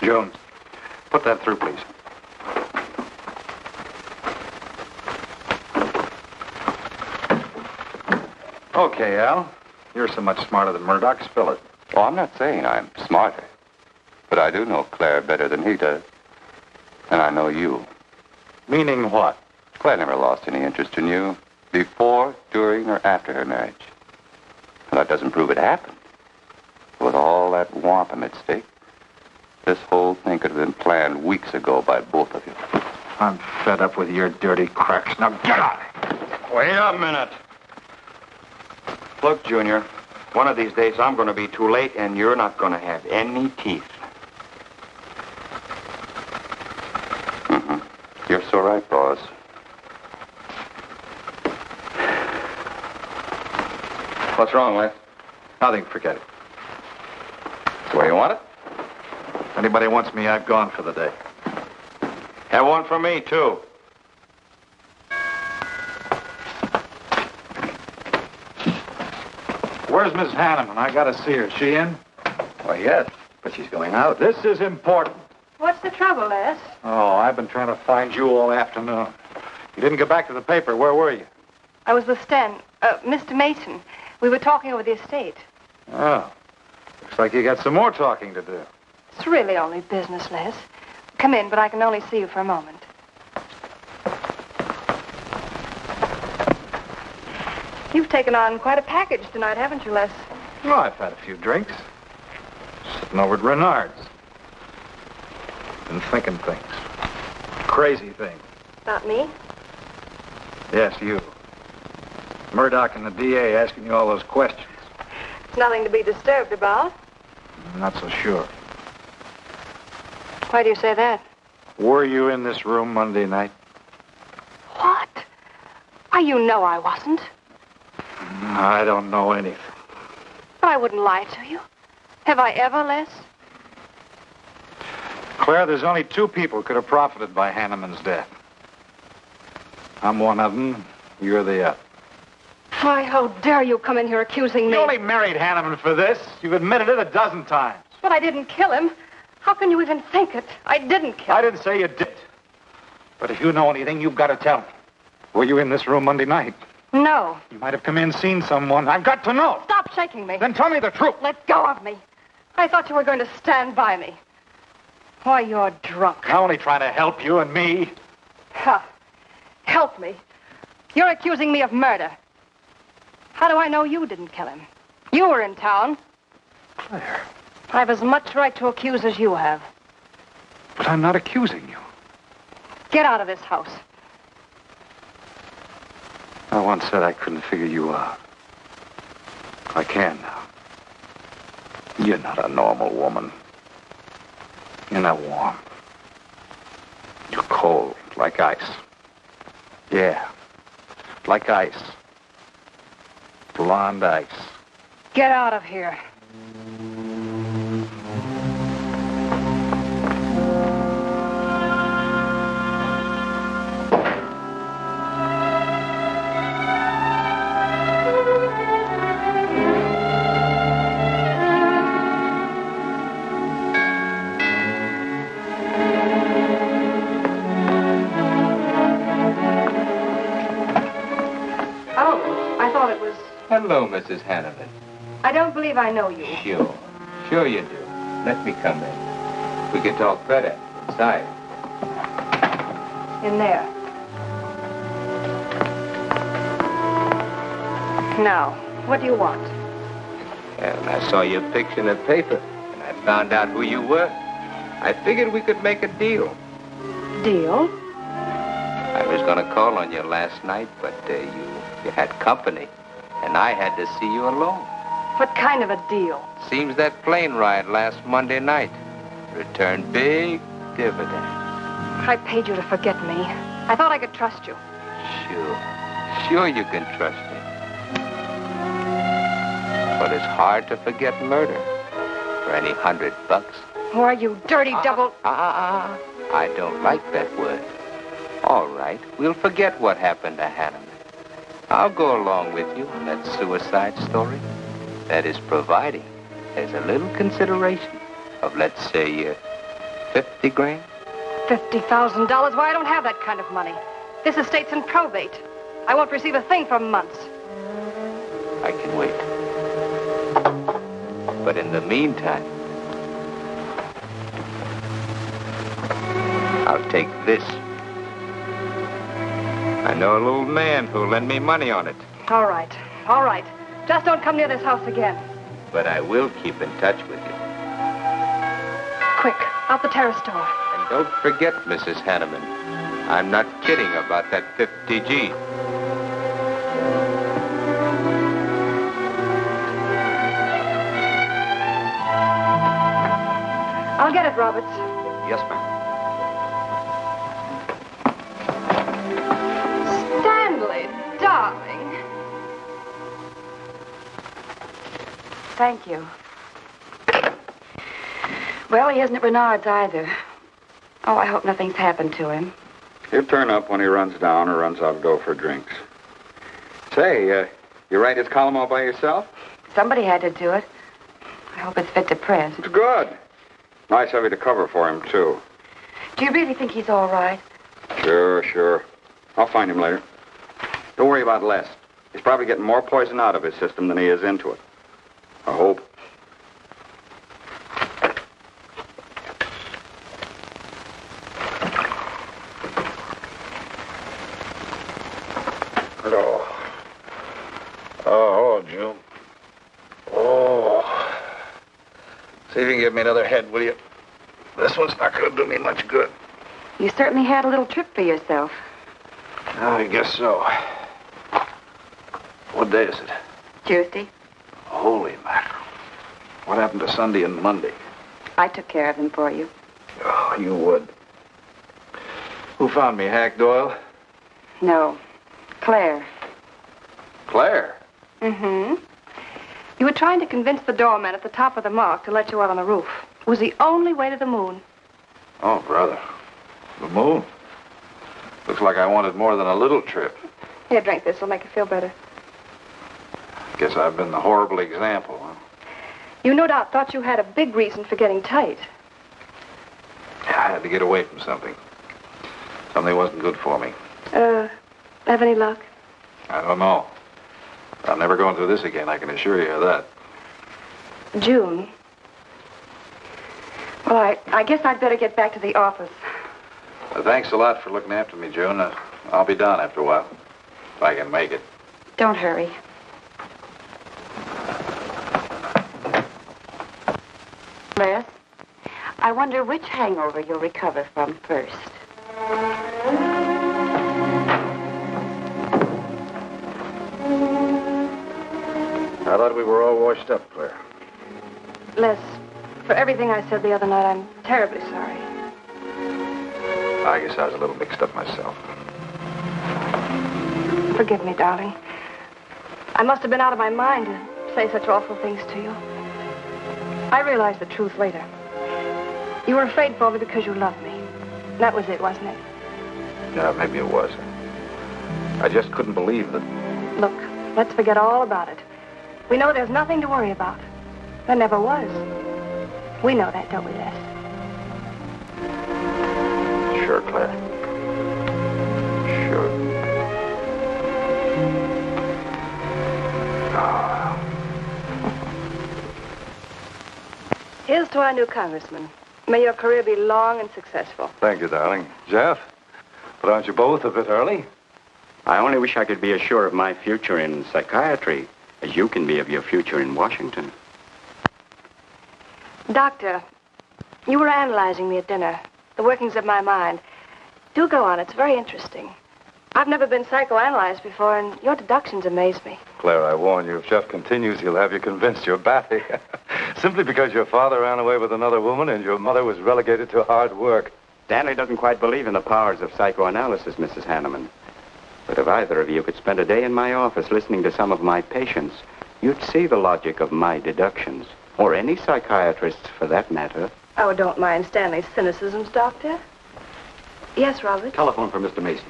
Jones, put that through, please. Okay, Al. You're so much smarter than Murdoch. Spill it. Oh, I'm not saying I'm smarter. But I do know Claire better than he does. And I know you. Meaning what? Claire never lost any interest in you. Before, during, or after her marriage. And that doesn't prove it happened. With all that wampum at stake, this whole thing could have been planned weeks ago by both of you. I'm fed up with your dirty cracks. Now get out! Wait a minute. Look, Junior, one of these days I'm going to be too late and you're not going to have any teeth. Mm-hmm. You're so right, boss. What's wrong, Les? Nothing. Forget it. The way you want it? If anybody wants me, I've gone for the day. Have one for me, too. Where's Miss Hanneman? I gotta see her. Is she in? Why, yes, but she's going out. This is important. What's the trouble, Les? Oh, I've been trying to find you all afternoon. You didn't get back to the paper. Where were you? I was with Mr. Mason. We were talking over the estate. Oh. Looks like you got some more talking to do. It's really only business, Les. Come in, but I can only see you for a moment. You've taken on quite a package tonight, haven't you, Les? Well, I've had a few drinks. Sitting over at Bernhard's. Been thinking things. Crazy things. About me? Yes, you. Murdoch and the DA asking you all those questions. It's nothing to be disturbed about. I'm not so sure. Why do you say that? Were you in this room Monday night? What? Why, you know I wasn't. I don't know anything. But I wouldn't lie to you. Have I ever, Les? Claire, there's only two people could have profited by Hanneman's death. I'm one of them. You're the other. Why, how dare you come in here accusing me? You only married Hanneman for this. You've admitted it a dozen times. But I didn't kill him. How can you even think it? I didn't kill him. I didn't say you did. But if you know anything, you've got to tell me. Were you in this room Monday night? No. You might have come in, seen someone. I've got to know. Stop shaking me. Then tell me the truth. Let go of me. I thought you were going to stand by me. Why, you're drunk. I'm only trying to help you and me. Ha. Help me. You're accusing me of murder. How do I know you didn't kill him? You were in town. Claire. I've as much right to accuse as you have. But I'm not accusing you. Get out of this house. I once said I couldn't figure you out. I can now. You're not a normal woman. You're not warm. You're cold, like ice. Yeah, like ice. Blonde ice. Get out of here. Hello, Mrs. Hanneman. I don't believe I know you. Sure. Sure you do. Let me come in. We can talk better inside. In there. Now, what do you want? And I saw your picture in the paper, and I found out who you were. I figured we could make a deal. Deal? I was going to call on you last night, but you had company, and I had to see you alone. What kind of a deal? Seems that plane ride last Monday night returned big dividends. I paid you to forget me. I thought I could trust you. Sure you can trust me. But it's hard to forget murder for any $100. Why, you dirty double... I don't like that word. All right, we'll forget what happened to Hanneman. I'll go along with you on that suicide story. That is providing there's a little consideration of, let's say, 50 grand. $50,000? Why, I don't have that kind of money. This estate's in probate. I won't receive a thing for months. I can wait. But in the meantime, I'll take this. I know a little man who'll lend me money on it. All right. Just don't come near this house again. But I will keep in touch with you. Quick, out the terrace door. And don't forget, Mrs. Hanneman, I'm not kidding about that 50G. I'll get it, Roberts. Yes, ma'am. Stanley, darling. Thank you. Well, he isn't at Bernhard's either. Oh, I hope nothing's happened to him. He'll turn up when he runs down or runs out of dough for drinks. Say, you write his column all by yourself? Somebody had to do it. I hope it's fit to print. It's good. Nice of you to cover for him, too. Do you really think he's all right? Sure. I'll find him later. Don't worry about Les. He's probably getting more poison out of his system than he is into it. I hope. Oh, June. Oh. See if you can give me another head, will you? This one's not going to do me much good. You certainly had a little trip for yourself. I guess so. What day is it? Tuesday. Holy mackerel. What happened to Sunday and Monday? I took care of them for you. Oh, you would. Who found me, Hack Doyle? No. Claire. Claire? Mm-hmm. You were trying to convince the doorman at the top of the mark to let you out on the roof. It was the only way to the moon. Oh, brother. The moon? Looks like I wanted more than a little trip. Here, drink this. It'll make you feel better. Guess I've been the horrible example, huh? You no doubt thought you had a big reason for getting tight. Yeah, I had to get away from something. Something wasn't good for me. Have any luck? I don't know. I'll never go into this again, I can assure you of that. June. Well, I guess I'd better get back to the office. Well, thanks a lot for looking after me, June. I'll be down after a while, if I can make it. Don't hurry. Les, I wonder which hangover you'll recover from first. I thought we were all washed up, Claire. Les, for everything I said the other night, I'm terribly sorry. I guess I was a little mixed up myself. Forgive me, darling. I must have been out of my mind to say such awful things to you. I realized the truth later. You were afraid for me because you loved me. That was it, wasn't it? Yeah, maybe it was. I just couldn't believe that. Look, let's forget all about it. We know there's nothing to worry about. There never was. We know that, don't we, Les? Sure, Claire. Sure. Oh. to our new congressman. May your career be long and successful. Thank you, darling. Jeff, but aren't you both a bit early? I only wish I could be as sure of my future in psychiatry as you can be of your future in Washington. Doctor, you were analyzing me at dinner, the workings of my mind. Do go on. It's very interesting. I've never been psychoanalyzed before, and your deductions amaze me. Claire, I warn you, if Jeff continues, he'll have you convinced you're batty. Simply because your father ran away with another woman and your mother was relegated to hard work. Stanley doesn't quite believe in the powers of psychoanalysis, Mrs. Hanneman. But if either of you could spend a day in my office listening to some of my patients, you'd see the logic of my deductions. Or any psychiatrist's, for that matter. Oh, don't mind Stanley's cynicisms, Doctor. Yes, Robert? Telephone for Mr. Mason.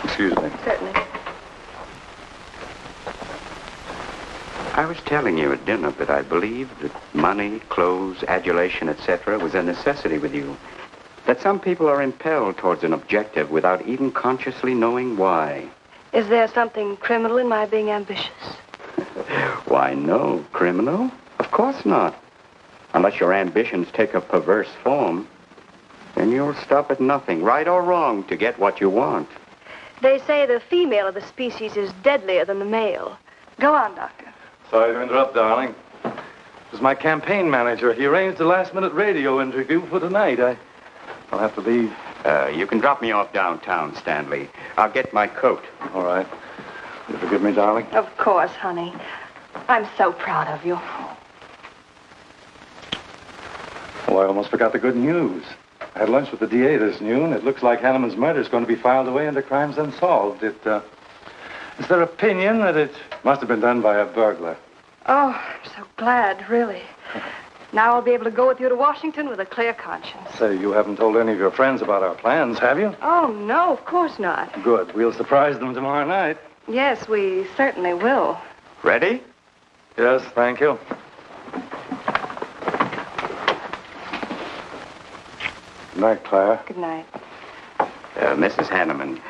Excuse me. Certainly. I was telling you at dinner that I believed that money, clothes, adulation, etc. was a necessity with you. That some people are impelled towards an objective without even consciously knowing why. Is there something criminal in my being ambitious? Why, no. Criminal? Of course not. Unless your ambitions take a perverse form. Then you'll stop at nothing, right or wrong, to get what you want. They say the female of the species is deadlier than the male. Go on, Doctor. Sorry to interrupt, darling. It was my campaign manager. He arranged a last-minute radio interview for tonight. I'll have to leave. You can drop me off downtown, Stanley. I'll get my coat. All right. You forgive me, darling? Of course, honey. I'm so proud of you. Oh, I almost forgot the good news. I had lunch with the DA this noon. It looks like Hanneman's murder is going to be filed away under crimes unsolved. It's their opinion that it must have been done by a burglar. Oh, I'm so glad, really. Now I'll be able to go with you to Washington with a clear conscience. Say, you haven't told any of your friends about our plans, have you? Oh, no, of course not. Good. We'll surprise them tomorrow night. Yes, we certainly will. Ready? Yes, thank you. Good night, Claire. Good night. Mrs. Hanneman,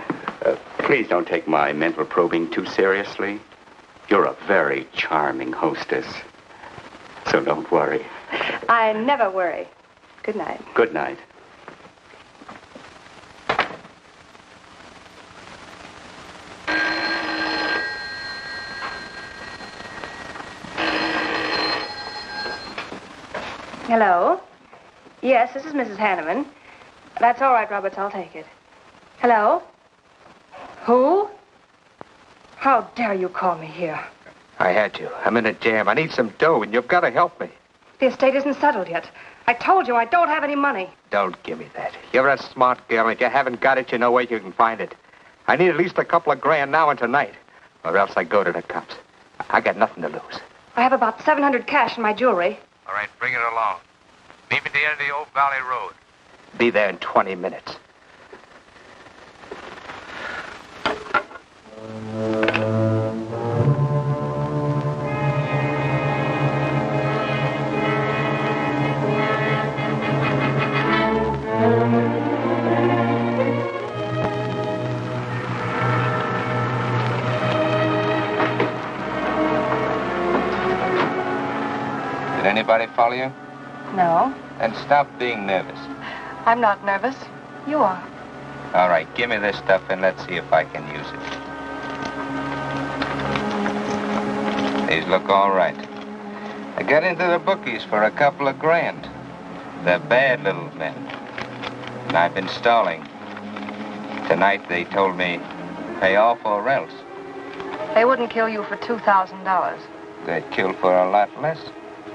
please don't take my mental probing too seriously. You're a very charming hostess. So don't worry. I never worry. Good night. Good night. Hello? Yes, this is Mrs. Hanneman. That's all right, Roberts. I'll take it. Hello? Who? How dare you call me here? I had to. I'm in a jam. I need some dough, and you've got to help me. The estate isn't settled yet. I told you I don't have any money. Don't give me that. You're a smart girl, and if you haven't got it, you know where you can find it. I need at least a couple of grand now and tonight, or else I go to the cops. I got nothing to lose. I have about $700 cash in my jewelry. All right, bring it along. Meet me at the end of the Old Valley Road. Be there in 20 minutes. Did anybody follow you? No, Then stop being nervous. I'm not nervous. You are. All right, give me this stuff and let's see if I can use it. These look all right. I got into the bookies for a couple of grand. They're bad little men. And I've been stalling. Tonight they told me, pay off or else. They wouldn't kill you for $2,000. They'd kill for a lot less.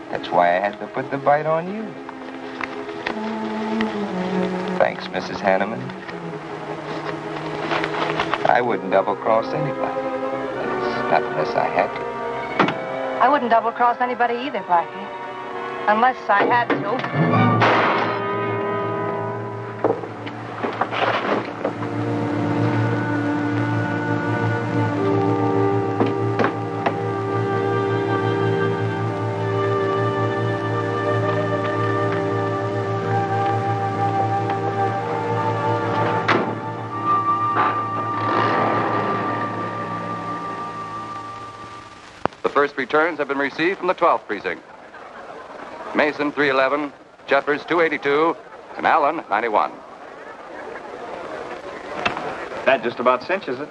That's why I had to put the bite on you. Thanks, Mrs. Hanneman. I wouldn't double-cross anybody. Not unless I had to. I wouldn't double-cross anybody either, Blackie. Unless I had to. The first returns have been received from the 12th precinct. Mason, 311. Jeffers, 282. And Allen, 91. That just about cinches it.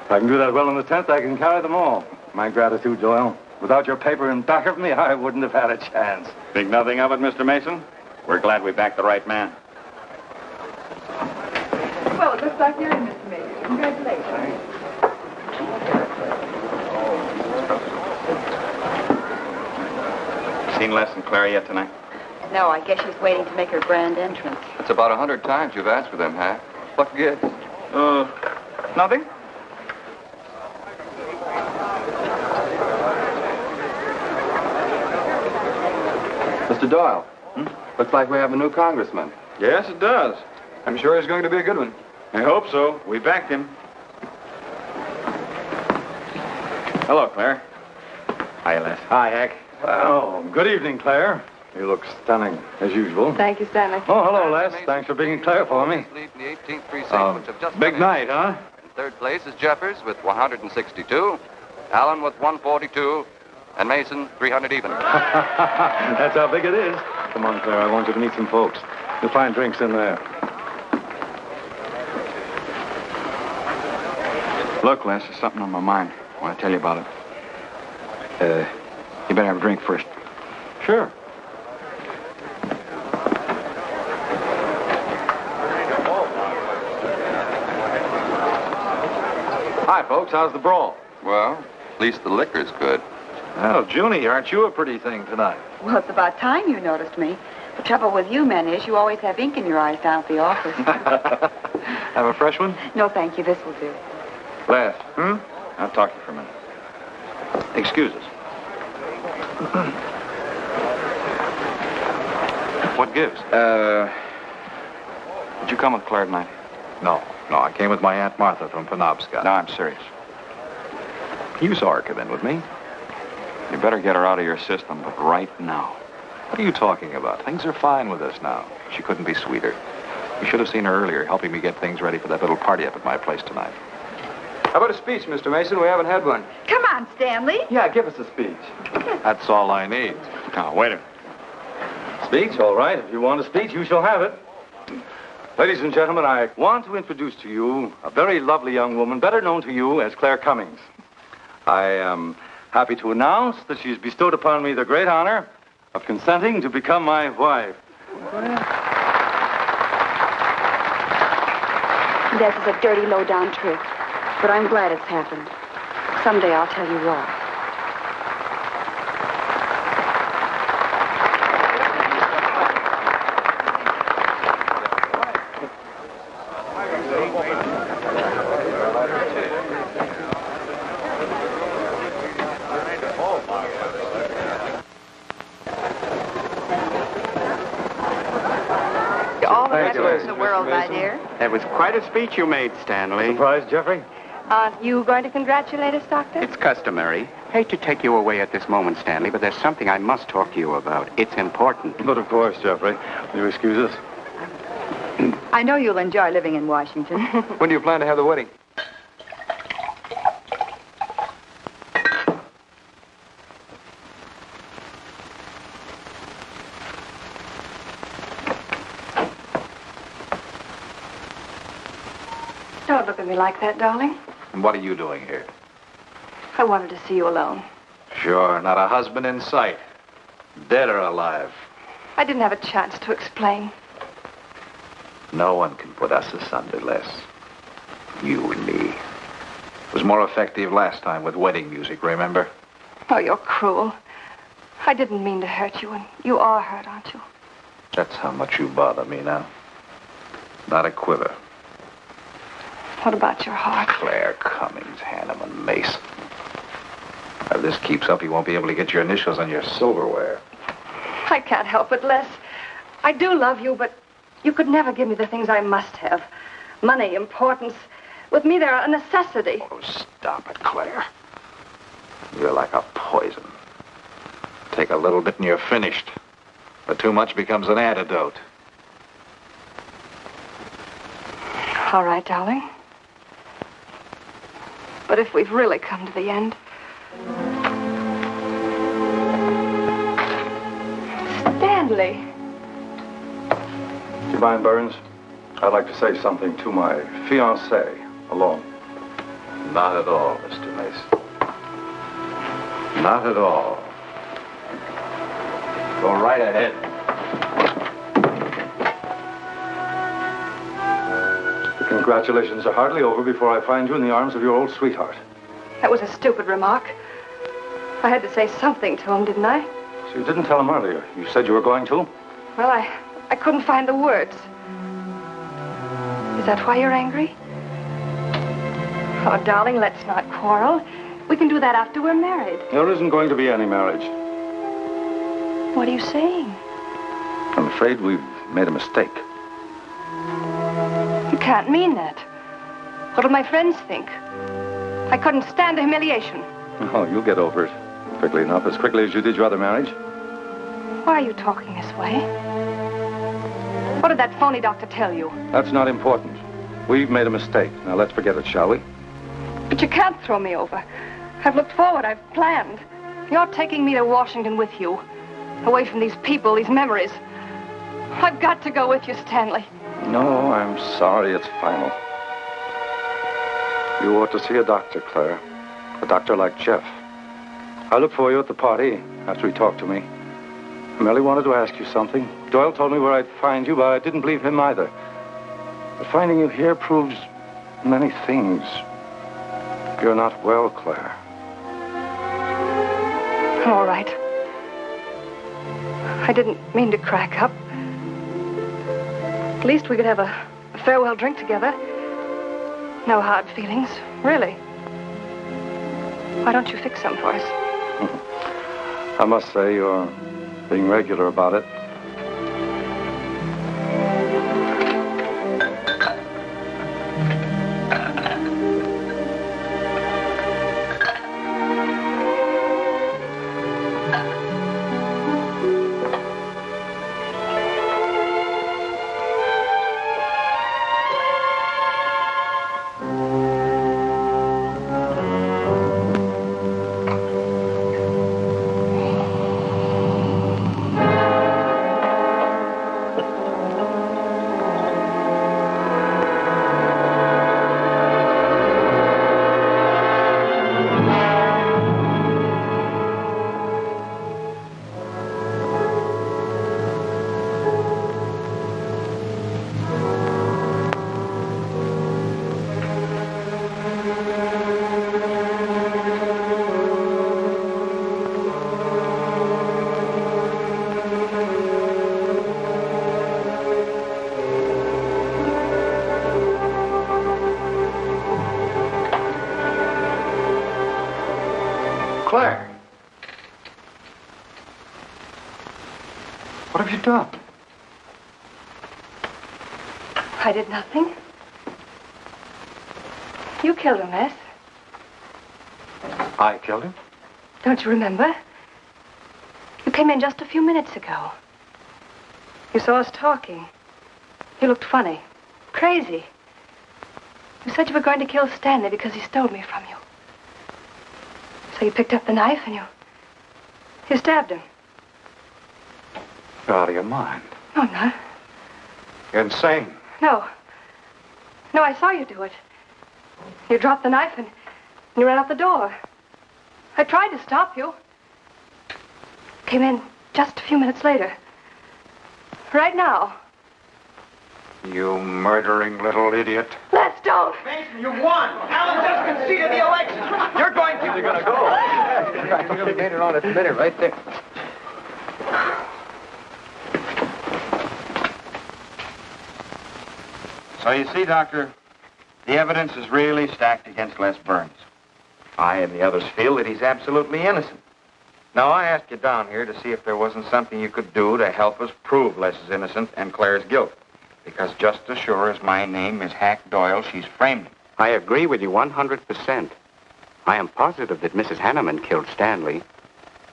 If I can do that well in the 10th, I can carry them all. My gratitude, Doyle. Without your paper in back of me, I wouldn't have had a chance. Think nothing of it, Mr. Mason? We're glad we backed the right man. Well, it looks like you're in, Mr. Mason. Congratulations. Seen Les and Claire yet tonight? No, I guess she's waiting to make her grand entrance. It's about 100 times you've asked for them, huh? What gives? Nothing? Mr. Doyle, looks like we have a new congressman. Yes, it does. I'm sure he's going to be a good one. I hope so. We backed him. Hello, Claire. Hi, Les. Hi, Hank. Oh, good evening, Claire. You look stunning, as usual. Thank you, Stanley. Oh, hello, Les. Thanks for being Claire for me. Lead in the 18th precinct, which have just Big finished. night, huh? In third place is Jeffers with 162, Allen with 142, and Mason 300 even. That's how big it is. Come on, Claire. I want you to meet some folks. You'll find drinks in there. Look, Les, there's something on my mind. I want to tell you about it. You better have a drink first. Sure. Hi, folks. How's the brawl? Well, at least the liquor's good. Well, Junie, aren't you a pretty thing tonight? Well, it's about time you noticed me. The trouble with you men is you always have ink in your eyes down at the office. Have a fresh one? No, thank you. This will do. Les. I'll talk to you for a minute. Excuse us. What gives? Did you come with Claire tonight? No, I came with my Aunt Martha from Penobscot. No, I'm serious. You saw her come in with me. You better get her out of your system, but right now. What are you talking about? Things are fine with us now. She couldn't be sweeter. You should have seen her earlier, helping me get things ready for that little party up at my place tonight. How about a speech, Mr. Mason? We haven't had one. Come on, Stanley. Yeah, give us a speech. That's all I need. Now, wait a minute. Speech, all right. If you want a speech, you shall have it. Ladies and gentlemen, I want to introduce to you a very lovely young woman, better known to you as Claire Cummings. I am happy to announce that she has bestowed upon me the great honor of consenting to become my wife. This is a dirty, low-down trick, but I'm glad it's happened. Someday I'll tell you why. That was quite a speech you made, Stanley. Surprised, Jeffrey? Aren't you going to congratulate us, Doctor? It's customary. Hate to take you away at this moment, Stanley, but there's something I must talk to you about. It's important. But of course, Jeffrey. Will you excuse us? I know you'll enjoy living in Washington. When do you plan to have the wedding? Don't look at me like that, darling. And what are you doing here? I wanted to see you alone. Sure, not a husband in sight. Dead or alive. I didn't have a chance to explain. No one can put us asunder, Les. You and me. It was more effective last time with wedding music, remember? Oh, you're cruel. I didn't mean to hurt you, and you are hurt, aren't you? That's how much you bother me now. Not a quiver. What about your heart? Claire Cummings, Hanneman, Mason. If this keeps up, you won't be able to get your initials on your silverware. I can't help it, Les. I do love you, but you could never give me the things I must have. Money, importance. With me, they're a necessity. Oh, stop it, Claire. You're like a poison. Take a little bit and you're finished. But too much becomes an antidote. All right, darling. But if we've really come to the end... Stay. Stanley. Do you mind, Burns? I'd like to say something to my fiancée alone. Not at all, Mr. Mason. Not at all. Go right ahead. The congratulations are hardly over before I find you in the arms of your old sweetheart. That was a stupid remark. I had to say something to him, didn't I? So you didn't tell him earlier. You said you were going to? Well, I couldn't find the words. Is that why you're angry? Oh, darling, let's not quarrel. We can do that after we're married. There isn't going to be any marriage. What are you saying? I'm afraid we've made a mistake. You can't mean that. What'll my friends think? I couldn't stand the humiliation. Oh, you'll get over it quickly enough, as quickly as you did your other marriage. Why are you talking this way? What did that phony doctor tell you? That's not important. We've made a mistake. Now let's forget it, shall we? But you can't throw me over. I've looked forward. I've planned. You're taking me to Washington with you. Away from these people, these memories. I've got to go with you, Stanley. No, I'm sorry. It's final. You ought to see a doctor, Claire. A doctor like Jeff. I'll look for you at the party after he talked to me. I merely wanted to ask you something. Doyle told me where I'd find you, but I didn't believe him either. But finding you here proves many things. You're not well, Claire. All right. I didn't mean to crack up. At least we could have a farewell drink together. No hard feelings, really. Why don't you fix some for us? I must say you're being regular about it. Claire. What have you done? I did nothing. You killed him, Les. I killed him? Don't you remember? You came in just a few minutes ago. You saw us talking. You looked funny. Crazy. You said you were going to kill Stanley because he stole me from you. So you picked up the knife and you stabbed him. You're out of your mind. No, I'm not. You're insane. No. No, I saw you do it. You dropped the knife and you ran out the door. I tried to stop you. Came in just a few minutes later. Right now. You murdering little idiot. Let's don't. Mason, you won. Alan just conceded the election. You're going to. You're gonna go. You really made it on its minute right there. So you see, Doctor, the evidence is really stacked against Les Burns. I and the others feel that he's absolutely innocent. Now, I asked you down here to see if there wasn't something you could do to help us prove Les is innocent and Claire's guilt. Because just as sure as my name is Hack Doyle, she's framed him. I agree with you 100%. I am positive that Mrs. Hanneman killed Stanley.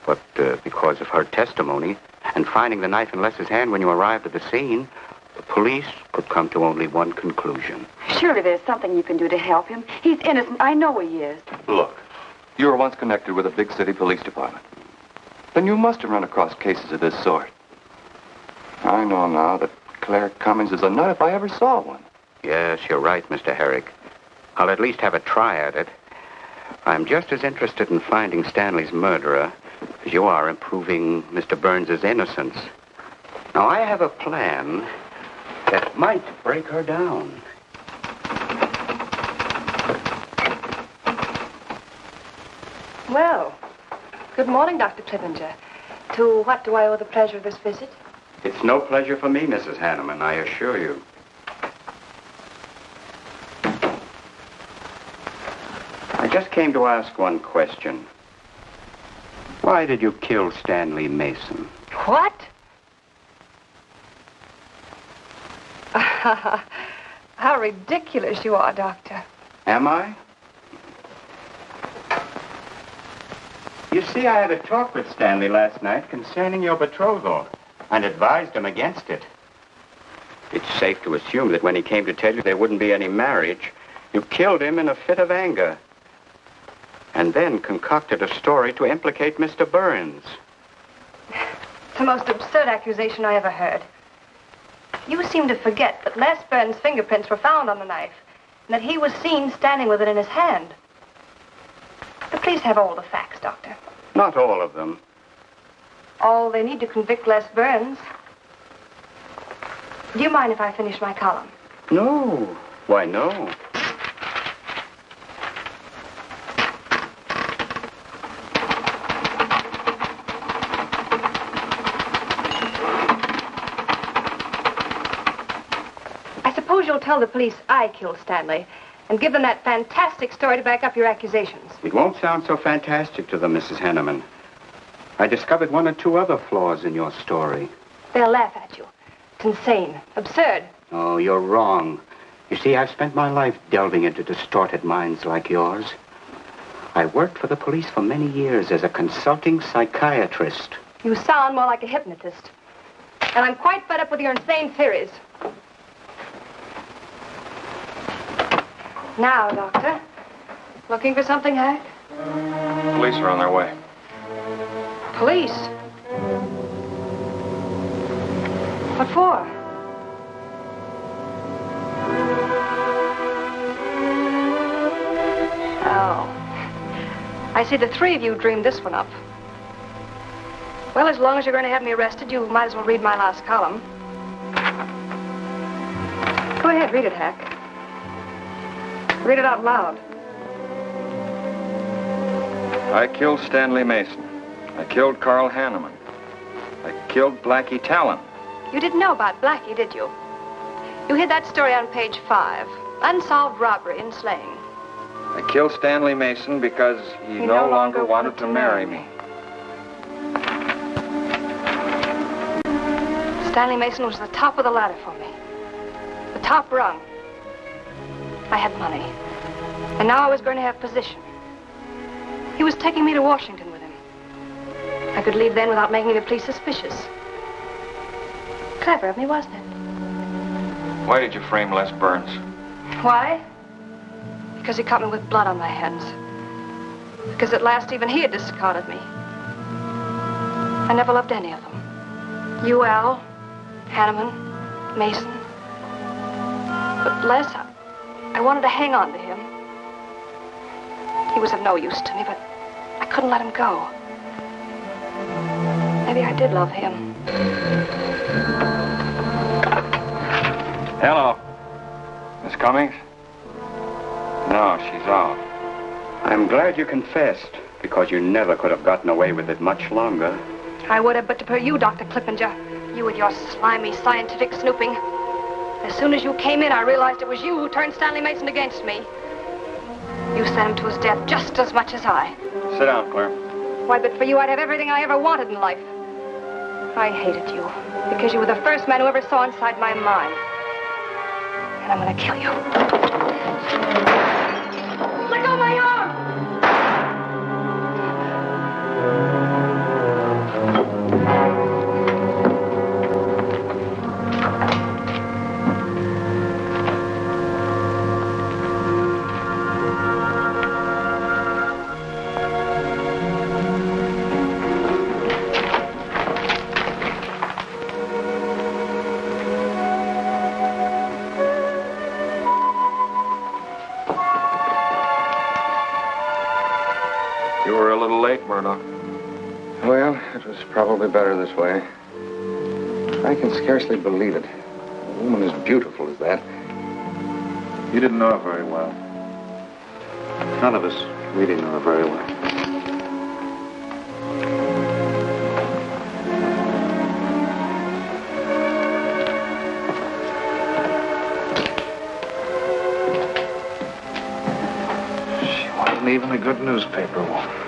But because of her testimony and finding the knife in Les's hand when you arrived at the scene, the police could come to only one conclusion. Surely there's something you can do to help him. He's innocent. I know he is. Look, you were once connected with a big city police department. Then you must have run across cases of this sort. I know now that Claire Cummings is a nut if I ever saw one. Yes, you're right, Mr. Herrick. I'll at least have a try at it. I'm just as interested in finding Stanley's murderer as you are in proving Mr. Burns' innocence. Now, I have a plan that might break her down. Well, good morning, Dr. Clippinger. To what do I owe the pleasure of this visit? It's no pleasure for me, Mrs. Hanneman, I assure you. I just came to ask one question. Why did you kill Stanley Mason? What? How ridiculous you are, Doctor. Am I? You see, I had a talk with Stanley last night concerning your betrothal and advised him against it. It's safe to assume that when he came to tell you there wouldn't be any marriage, you killed him in a fit of anger and then concocted a story to implicate Mr. Burns. It's the most absurd accusation I ever heard. You seem to forget that Les Burns' fingerprints were found on the knife and that he was seen standing with it in his hand. But please have all the facts, Doctor. Not all of them. All they need to convict Les Burns. Do you mind if I finish my column? No. Why, no. I suppose you'll tell the police I killed Stanley and give them that fantastic story to back up your accusations. It won't sound so fantastic to them, Mrs. Hanneman. I discovered one or two other flaws in your story. They'll laugh at you. It's insane, absurd. Oh, you're wrong. You see, I've spent my life delving into distorted minds like yours. I worked for the police for many years as a consulting psychiatrist. You sound more like a hypnotist. And I'm quite fed up with your insane theories. Now, Doctor. Looking for something, Hank? Police are on their way. Police? What for? Oh. I see the three of you dreamed this one up. Well, as long as you're going to have me arrested, you might as well read my last column. Go ahead, read it, Hack. Read it out loud. I killed Stanley Mason. I killed Carl Hanneman. I killed Blackie Talon. You didn't know about Blackie, did you? You hid that story on page 5. Unsolved robbery and slaying. I killed Stanley Mason because he no longer wanted to marry me. Stanley Mason was the top of the ladder for me. The top rung. I had money. And now I was going to have position. He was taking me to Washington with him. I could leave then without making the police suspicious. Clever of me, wasn't it? Why did you frame Les Burns? Why? Because he caught me with blood on my hands. Because at last even he had discarded me. I never loved any of them. You, Al, Hanneman, Mason. But Les, I wanted to hang on to him. He was of no use to me, but I couldn't let him go. Maybe I did love him. Hello. Miss Cummings? No, she's out. I'm glad you confessed, because you never could have gotten away with it much longer. I would have, but to per you, Dr. Clippinger. You with your slimy scientific snooping. As soon as you came in, I realized it was you who turned Stanley Mason against me. You sent him to his death just as much as I. Sit down, Claire. Why, but for you, I'd have everything I ever wanted in life. I hated you because you were the first man who ever saw inside my mind. And I'm going to kill you. Let go of my arm! Murdoch? Well, it was probably better this way. I can scarcely believe it. A woman as beautiful as that. You didn't know her very well. None of us really knew her very well. She wasn't even a good newspaper woman.